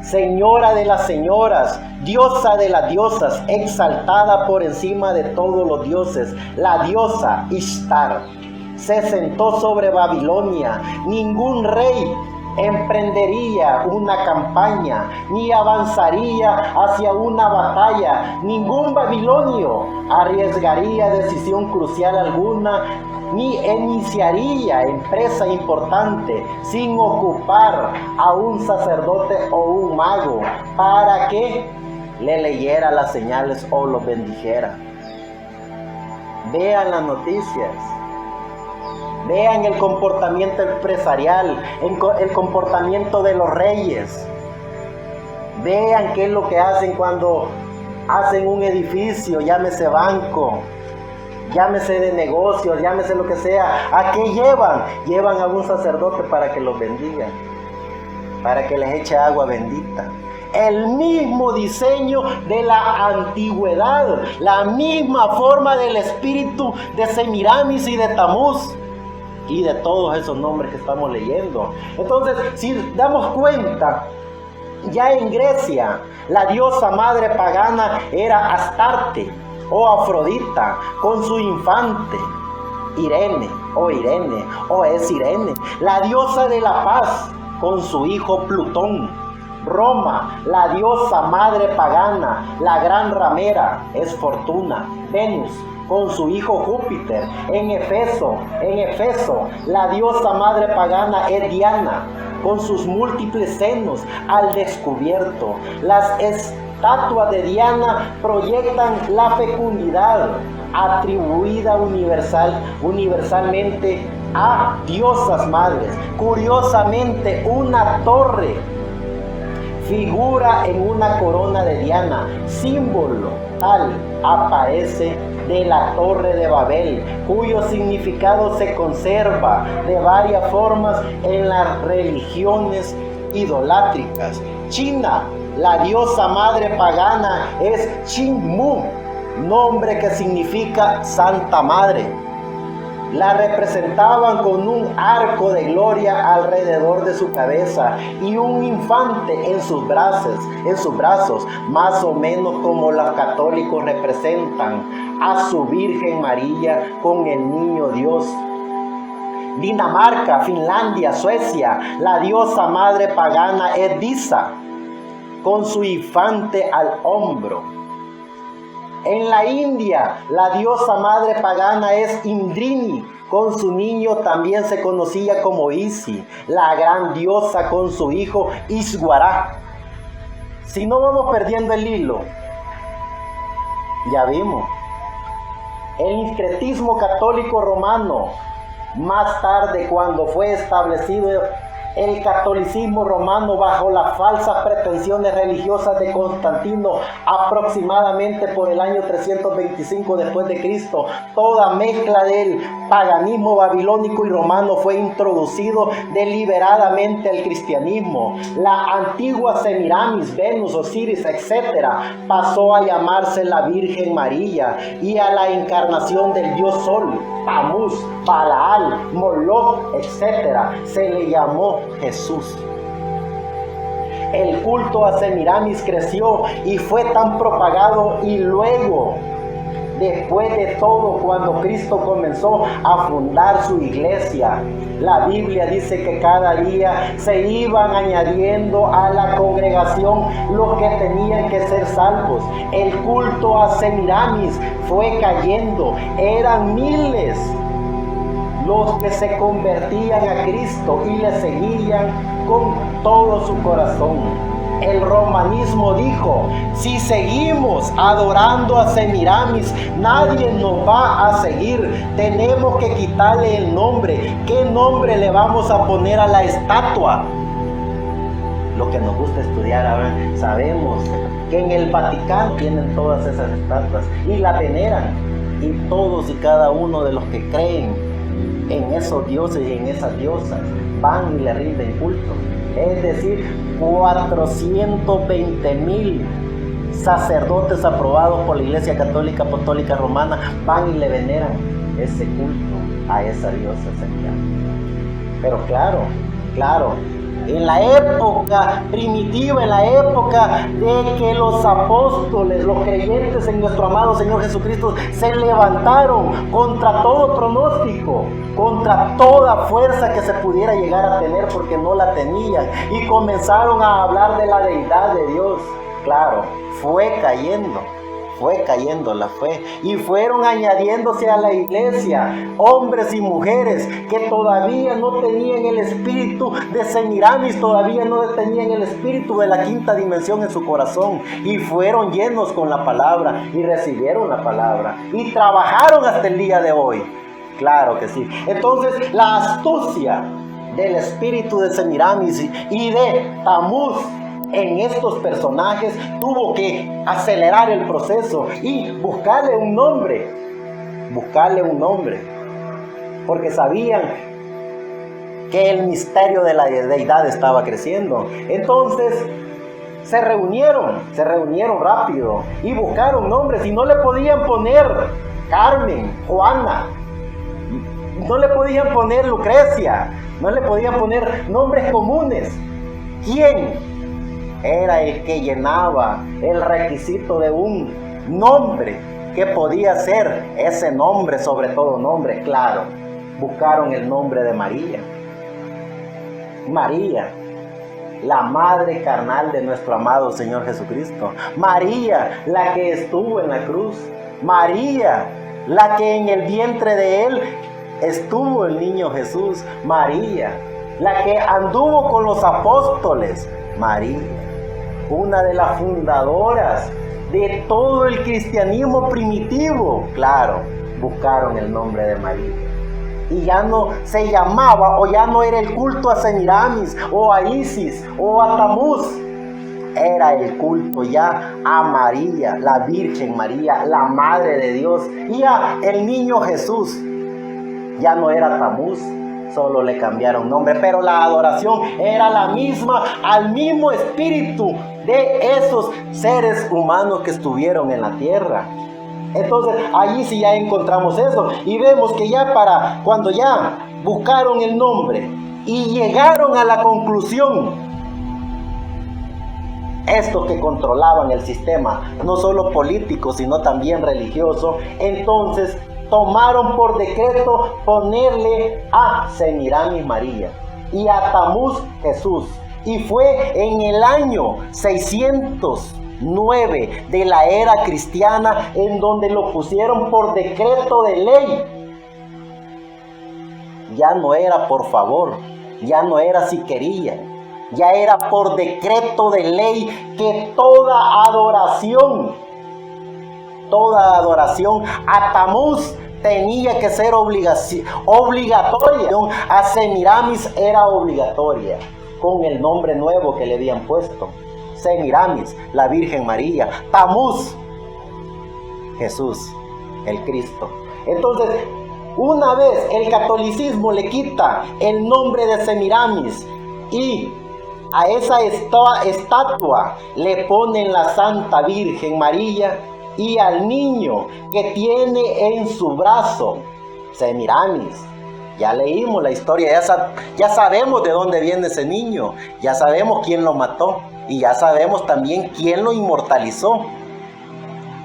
Señora de las señoras, diosa de las diosas, exaltada por encima de todos los dioses, la diosa Istar. Se sentó sobre Babilonia. Ningún rey emprendería una campaña, ni avanzaría hacia una batalla. Ningún babilonio arriesgaría decisión crucial alguna, ni iniciaría empresa importante sin ocupar a un sacerdote o un mago para que le leyera las señales o los bendijera. Vean las noticias. Vean el comportamiento empresarial, el comportamiento de los reyes. Vean qué es lo que hacen cuando hacen un edificio, llámese banco, llámese de negocios, llámese lo que sea. ¿A qué llevan? Llevan a un sacerdote para que los bendiga, para que les eche agua bendita. El mismo diseño de la antigüedad, la misma forma del espíritu de Semiramis y de Tamuz y de todos esos nombres que estamos leyendo. Entonces, si damos cuenta, ya en Grecia la diosa madre pagana era Astarte o Afrodita, con su infante Irene, o es Irene, la diosa de la paz, con su hijo Plutón. Roma, la diosa madre pagana, la gran ramera, es Fortuna. Venus, con su hijo Júpiter. En Efeso, la diosa madre pagana es Diana, con sus múltiples senos al descubierto. Las estatuas de Diana proyectan la fecundidad atribuida universalmente a diosas madres. Curiosamente, una torre figura en una corona de Diana, símbolo tal aparece de la Torre de Babel, cuyo significado se conserva de varias formas en las religiones idolátricas. China, la diosa madre pagana es Qingmu, nombre que significa Santa Madre. La representaban con un arco de gloria alrededor de su cabeza y un infante en sus brazos, más o menos como los católicos representan a su Virgen María con el niño Dios. Dinamarca, Finlandia, Suecia, la diosa madre pagana es Disa, con su infante al hombro. En la India, la diosa madre pagana es Indrini, con su niño también se conocía como Isi, la gran diosa con su hijo Iswara. Si no vamos perdiendo el hilo, ya vimos, el sincretismo católico romano, más tarde cuando fue establecido el catolicismo romano bajo las falsas pretensiones religiosas de Constantino, aproximadamente por el año 325 después de Cristo, toda mezcla del paganismo babilónico y romano fue introducido deliberadamente al cristianismo. La antigua Semiramis, Venus, Osiris, etc., pasó a llamarse la Virgen María, y a la encarnación del dios Sol, Tamuz, Balaal, Moloch, etc., se le llamó Jesús. El culto a Semiramis creció y fue tan propagado, y luego, después de todo, cuando Cristo comenzó a fundar su iglesia, la Biblia dice que cada día se iban añadiendo a la congregación los que tenían que ser salvos. El culto a Semiramis fue cayendo, eran miles los que se convertían a Cristo y le seguían con todo su corazón. el romanismo dijo: si seguimos adorando a Semiramis, nadie nos va a seguir. Tenemos que quitarle el nombre. ¿Qué nombre le vamos a poner a la estatua? Lo que nos gusta estudiar ahora, sabemos que en el Vaticano tienen todas esas estatuas y la veneran. Y todos y cada uno de los que creen en esos dioses y en esas diosas van y le rinden culto. Es decir, 420,000 sacerdotes aprobados por la Iglesia Católica Apostólica Romana van y le veneran ese culto a esa diosa Semiramis. Pero claro, en la época primitiva, en la época de que los apóstoles, los creyentes en nuestro amado Señor Jesucristo, se levantaron contra todo pronóstico, contra toda fuerza que se pudiera llegar a tener, porque no la tenían, y comenzaron a hablar de la deidad de Dios. Claro, fue cayendo la fe, y fueron añadiéndose a la iglesia hombres y mujeres que todavía no tenían el espíritu de Semiramis, todavía no tenían el espíritu de la quinta dimensión en su corazón, y fueron llenos con la palabra y recibieron la palabra y trabajaron hasta el día de hoy. Claro que sí. Entonces, la astucia del espíritu de Semiramis y de Tamuz en estos personajes tuvo que acelerar el proceso y buscarle un nombre, porque sabían que el misterio de la deidad estaba creciendo. Entonces se reunieron rápido y buscaron nombres, y no le podían poner Carmen, Juana, no le podían poner Lucrecia, no le podían poner nombres comunes. ¿Quién era el que llenaba el requisito de un nombre que podía ser ese nombre sobre todo nombre? Claro, buscaron el nombre de María. María, la madre carnal de nuestro amado Señor Jesucristo. María, la que estuvo en la cruz. María, la que en el vientre de él estuvo el niño Jesús. María, la que anduvo con los apóstoles. María, una de las fundadoras de todo el cristianismo primitivo. Claro, buscaron el nombre de María. Y ya no se llamaba, o ya no era el culto a Semiramis, o a Isis, o a Tamuz. Era el culto ya a María, la Virgen María, la Madre de Dios, y a el niño Jesús. Ya no era Tamuz, solo le cambiaron nombre, pero la adoración era la misma, al mismo espíritu de esos seres humanos que estuvieron en la tierra. Entonces allí sí ya encontramos eso, y vemos que ya cuando ya buscaron el nombre y llegaron a la conclusión, estos que controlaban el sistema, no solo político sino también religioso, entonces tomaron por decreto ponerle a Semiramis María y a Tamuz Jesús. Y fue en el año 609 de la era cristiana en donde lo pusieron por decreto de ley. Ya no era por favor, ya no era si quería, ya era por decreto de ley que toda adoración a Tamuz tenía que ser obligatoria. A Semiramis era obligatoria, con el nombre nuevo que le habían puesto: Semiramis, la Virgen María; Tamuz, Jesús, el Cristo. Entonces, una vez el catolicismo le quita el nombre de Semiramis y a esa estatua le ponen la Santa Virgen María, y al niño que tiene en su brazo Semiramis. Ya leímos la historia, ya sabemos de dónde viene ese niño, ya sabemos quién lo mató, y ya sabemos también quién lo inmortalizó.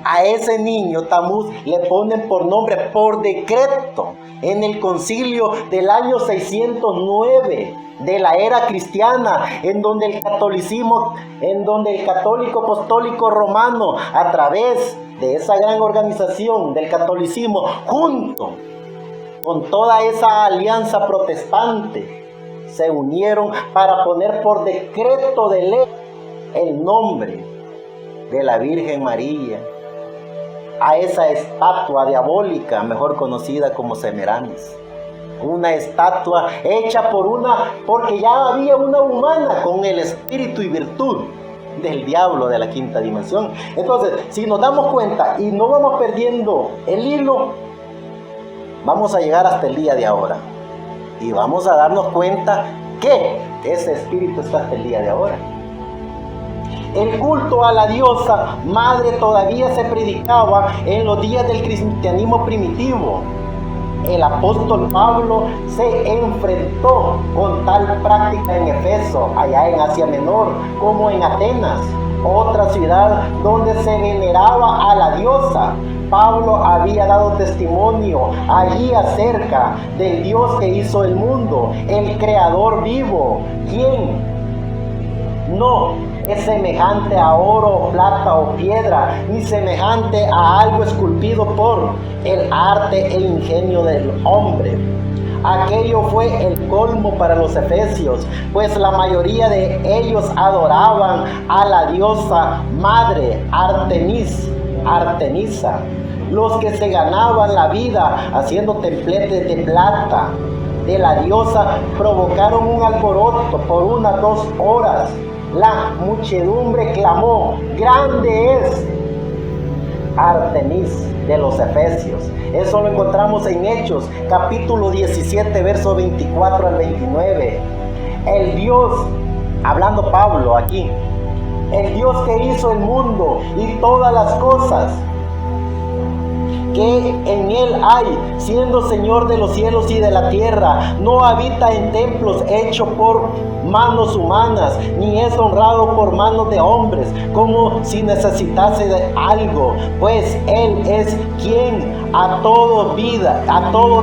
A ese niño Tamuz le ponen por nombre, por decreto, en el concilio del año 609 de la era cristiana, en donde el católico apostólico romano, a través de esa gran organización del catolicismo, junto con toda esa alianza protestante, se unieron para poner por decreto de ley el nombre de la Virgen María a esa estatua diabólica, mejor conocida como Semiramis. Una estatua hecha porque ya había una humana con el espíritu y virtud del diablo de la quinta dimensión. Entonces, si nos damos cuenta y no vamos perdiendo el hilo, vamos a llegar hasta el día de ahora. Y vamos a darnos cuenta que ese espíritu está hasta el día de ahora. El culto a la diosa madre todavía se predicaba en los días del cristianismo primitivo. El apóstol Pablo se enfrentó con tal práctica en Efeso, allá en Asia Menor, como en Atenas, otra ciudad donde se veneraba a la diosa. Pablo había dado testimonio allí acerca del Dios que hizo el mundo, el creador vivo, quien no es semejante a oro, plata o piedra, ni semejante a algo esculpido por el arte e ingenio del hombre. Aquello fue el colmo para los efesios, pues la mayoría de ellos adoraban a la diosa madre Artemisa. Los que se ganaban la vida haciendo templetes de plata de la diosa provocaron un alboroto por unas 2 horas. La muchedumbre clamó: grande es Artemis de los Efesios. Eso lo encontramos en Hechos, capítulo 17, verso 24 al 29. El Dios, hablando Pablo aquí, el Dios que hizo el mundo y todas las cosas que en él hay, siendo Señor de los cielos y de la tierra, no habita en templos hechos por manos humanas, ni es honrado por manos de hombres, como si necesitase de algo, pues él es quien a todo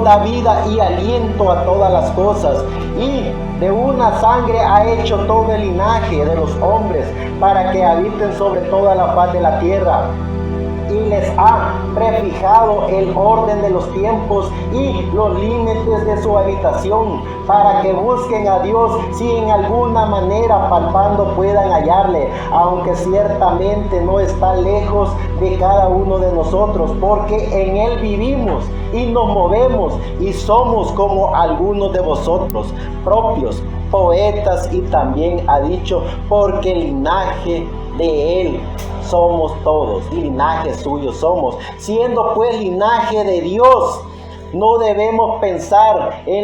da vida y aliento a todas las cosas, y de una sangre ha hecho todo el linaje de los hombres, para que habiten sobre toda la faz de la tierra. Y les ha prefijado el orden de los tiempos y los límites de su habitación, para que busquen a Dios si en alguna manera palpando puedan hallarle, aunque ciertamente no está lejos de cada uno de nosotros, porque en él vivimos y nos movemos y somos como algunos de vosotros, propios poetas, y también ha dicho: porque el linaje de él somos todos, linaje suyo somos. Siendo pues linaje de Dios, no debemos pensar que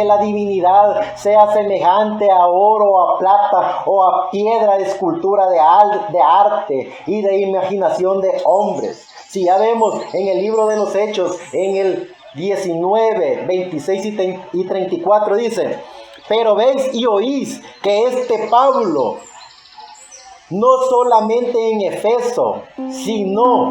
la divinidad sea semejante a oro, a plata o a piedra de escultura de arte y de imaginación de hombres. Si ya vemos en el libro de los Hechos, en el 19, 26 y 34 dice: pero veis y oís que este Pablo no solamente en Efeso, sino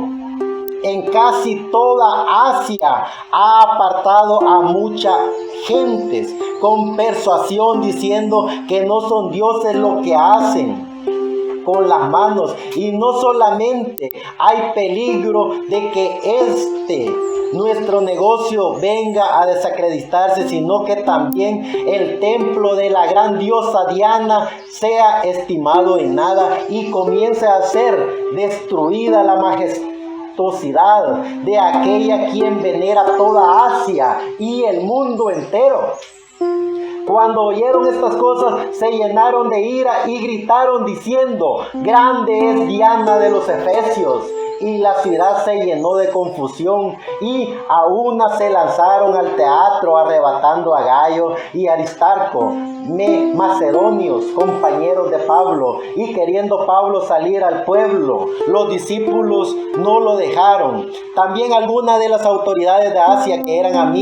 en casi toda Asia ha apartado a muchas gentes con persuasión, diciendo que no son dioses lo que hacen con las manos. Y no solamente hay peligro de que nuestro negocio venga a desacreditarse, sino que también el templo de la gran diosa Diana sea estimado en nada y comience a ser destruida la majestuosidad de aquella quien venera toda Asia y el mundo entero. Cuando oyeron estas cosas, se llenaron de ira y gritaron diciendo: grande es Diana de los Efesios. Y la ciudad se llenó de confusión, y a una se lanzaron al teatro, arrebatando a Gayo y Aristarco, macedonios, compañeros de Pablo. Y queriendo Pablo salir al pueblo, los discípulos no lo dejaron. También algunas de las autoridades de Asia, que eran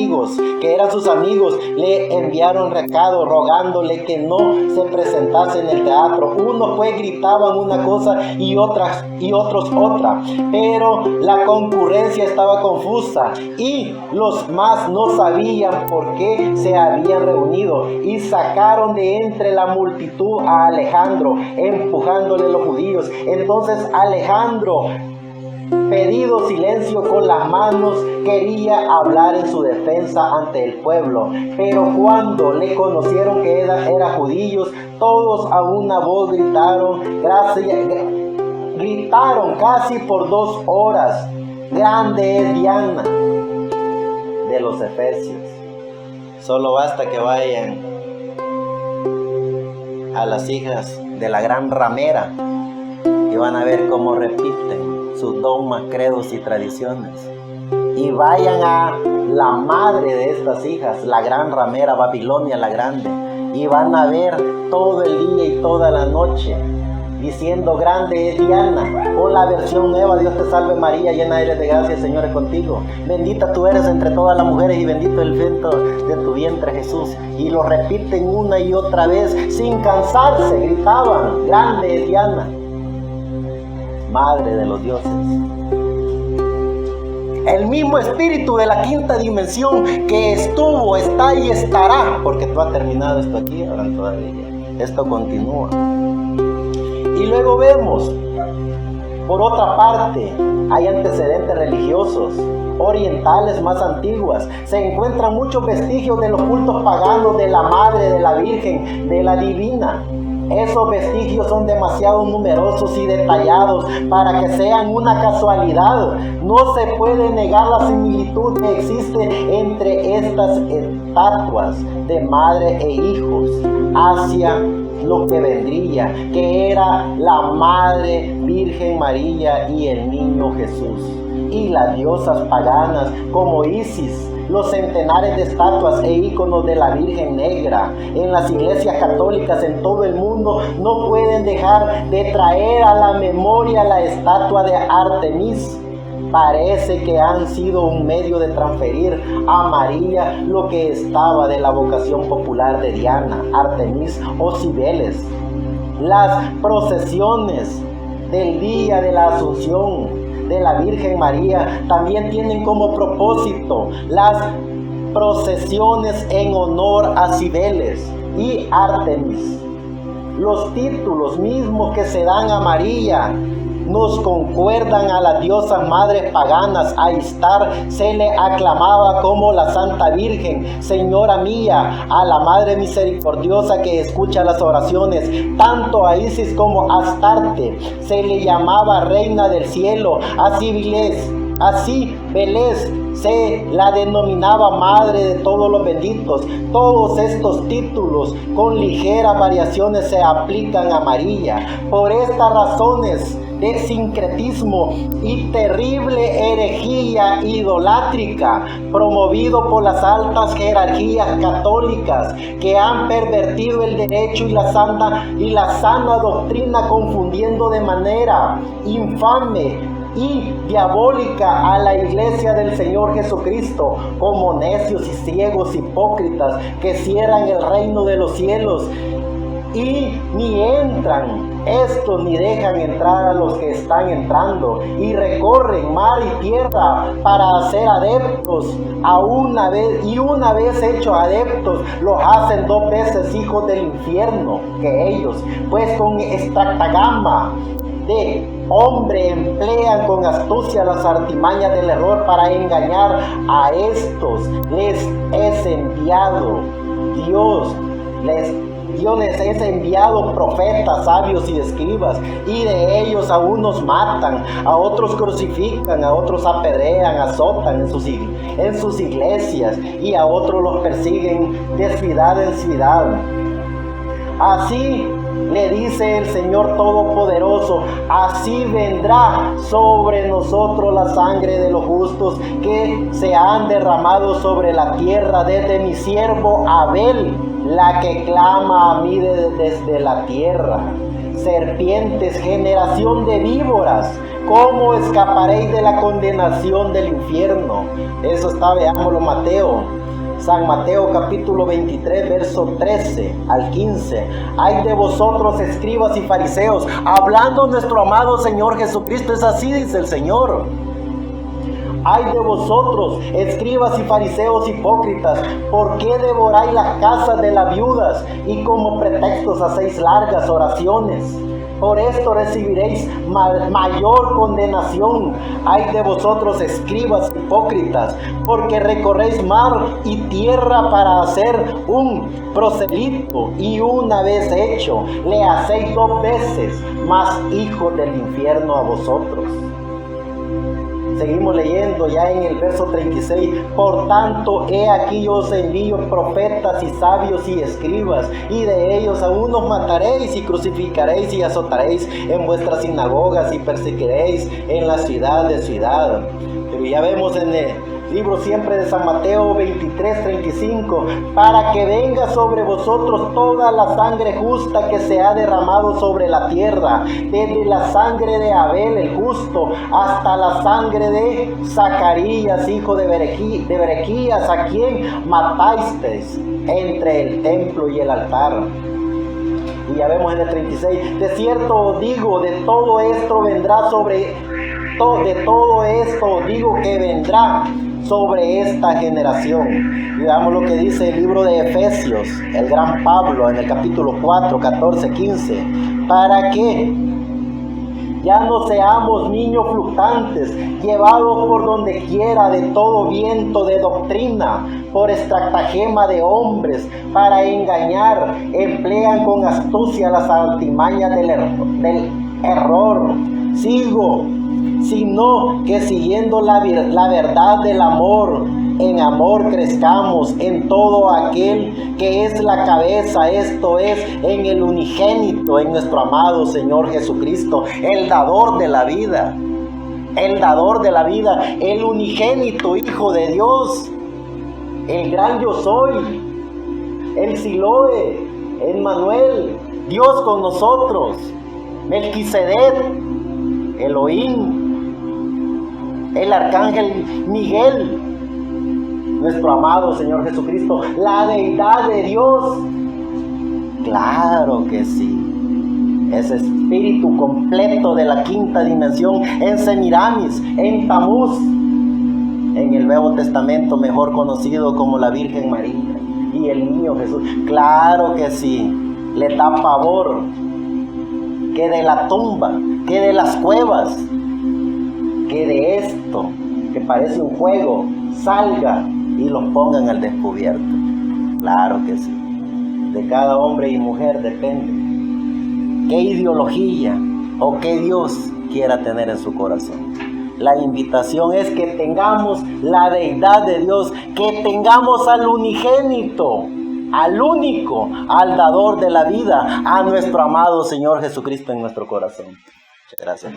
sus amigos, le enviaron recado rogándole que no se presentase en el teatro. Unos pues gritaban una cosa y otros otra, pero la concurrencia estaba confusa y los más no sabían por qué se habían reunido, y sacaron de entre la multitud a Alejandro, empujándole los judíos. Entonces Alejandro, pedido silencio con las manos, quería hablar en su defensa ante el pueblo. Pero cuando le conocieron que era judíos, todos a una voz gritaron casi por 2 horas: grande es Diana de los Efesios. Solo basta que vayan a las hijas de la gran ramera y van a ver cómo repiten sus dogmas, credos y tradiciones. Y vayan a la madre de estas hijas, la gran ramera, Babilonia la Grande, y van a ver todo el día y toda la noche diciendo: grande es Diana. Con la versión nueva: Dios te salve María, llena eres de gracia, el Señor es contigo, bendita tú eres entre todas las mujeres y bendito el fruto de tu vientre Jesús. Y lo repiten una y otra vez sin cansarse, gritaban: grande es Diana, madre de los dioses. El mismo espíritu de la quinta dimensión que estuvo, está y estará, porque tú has terminado esto aquí, ahora todavía esto continúa. Y luego vemos, por otra parte, hay antecedentes religiosos orientales más antiguas. Se encuentran muchos vestigios de los cultos paganos de la Madre, de la Virgen, de la Divina. Esos vestigios son demasiado numerosos y detallados para que sean una casualidad. No se puede negar la similitud que existe entre estas estatuas de madre e hijos hacia lo que vendría, que era la Madre Virgen María y el niño Jesús. Y las diosas paganas como Isis, los centenares de estatuas e íconos de la Virgen Negra en las iglesias católicas en todo el mundo no pueden dejar de traer a la memoria la estatua de Artemis. Parece que han sido un medio de transferir a María lo que estaba de la vocación popular de Diana, Artemis o Cibeles. Las procesiones del día de la Asunción de la Virgen María también tienen como propósito las procesiones en honor a Cibeles y Artemis. Los títulos mismos que se dan a María nos concuerdan a las diosas madres paganas. A Istar se le aclamaba como la Santa Virgen, Señora mía, a la Madre misericordiosa que escucha las oraciones. Tanto a Isis como a Astarte se le llamaba Reina del Cielo. Así Belés se la denominaba Madre de todos los benditos. Todos estos títulos con ligeras variaciones se aplican a María. Por estas razones de sincretismo y terrible herejía idolátrica promovido por las altas jerarquías católicas que han pervertido el derecho y la sana doctrina, confundiendo de manera infame y diabólica a la iglesia del Señor Jesucristo como necios y ciegos hipócritas que cierran el reino de los cielos y ni entran estos ni dejan entrar a los que están entrando, y recorren mar y tierra para hacer adeptos una vez hechos adeptos los hacen 2 veces hijos del infierno que ellos, pues con estratagema de hombre emplean con astucia las artimañas del error para engañar a estos. Les es enviado Dios les es enviado profetas, sabios y escribas, y de ellos a unos matan, a otros crucifican, a otros apedrean, azotan en sus iglesias, y a otros los persiguen de ciudad en ciudad. Así le dice el Señor Todopoderoso: así vendrá sobre nosotros la sangre de los justos que se han derramado sobre la tierra desde mi siervo Abel, la que clama a mí desde la tierra. Serpientes, generación de víboras, ¿cómo escaparéis de la condenación del infierno? Eso está, veámoslo, San Mateo capítulo 23, verso 13 al 15. Ay de vosotros, escribas y fariseos, hablando nuestro amado Señor Jesucristo, es así dice el Señor. Ay de vosotros, escribas y fariseos hipócritas, ¿por qué devoráis las casas de las viudas y como pretextos hacéis largas oraciones? Por esto recibiréis mayor condenación. Ay de vosotros, escribas hipócritas, porque recorréis mar y tierra para hacer un proselito, y una vez hecho, le hacéis 2 veces más hijos del infierno a vosotros. Seguimos leyendo ya en el verso 36. Por tanto, he aquí yo os envío profetas y sabios y escribas, y de ellos a unos mataréis y crucificaréis y azotaréis en vuestras sinagogas y perseguiréis en la ciudad de ciudad. Pero ya vemos en el libro siempre de San Mateo 23:35, para que venga sobre vosotros toda la sangre justa que se ha derramado sobre la tierra, desde la sangre de Abel el justo hasta la sangre de Zacarías, hijo de Berequías, a quien matasteis entre el templo y el altar. Y ya vemos en el 36, de cierto os digo, de todo esto digo que vendrá sobre esta generación. Y veamos lo que dice el libro de Efesios, el gran Pablo, en el capítulo 4, 14, 15. Para que ya no seamos niños fluctuantes, llevados por donde quiera de todo viento de doctrina, por estratagema de hombres, para engañar, emplean con astucia las artimañas del error. Sino que siguiendo la verdad del amor, en amor crezcamos en todo aquel que es la cabeza, esto es, en el unigénito, en nuestro amado Señor Jesucristo, el dador de la vida, el unigénito Hijo de Dios, el gran yo soy, el Siloé, el Manuel, Dios con nosotros, Melquisedec, Elohim, el arcángel Miguel, nuestro amado Señor Jesucristo, la deidad de Dios. Claro que sí, ese espíritu completo de la quinta dimensión en Semiramis, en Tamuz, en el Nuevo Testamento mejor conocido como la Virgen María y el niño Jesús. Claro que sí, le da pavor que de la tumba, que de las cuevas, que de esto, que parece un juego, salga y los pongan al descubierto. Claro que sí. De cada hombre y mujer depende qué ideología o qué Dios quiera tener en su corazón. La invitación es que tengamos la deidad de Dios, que tengamos al unigénito, al único, al dador de la vida, a nuestro amado Señor Jesucristo en nuestro corazón. Muchas gracias.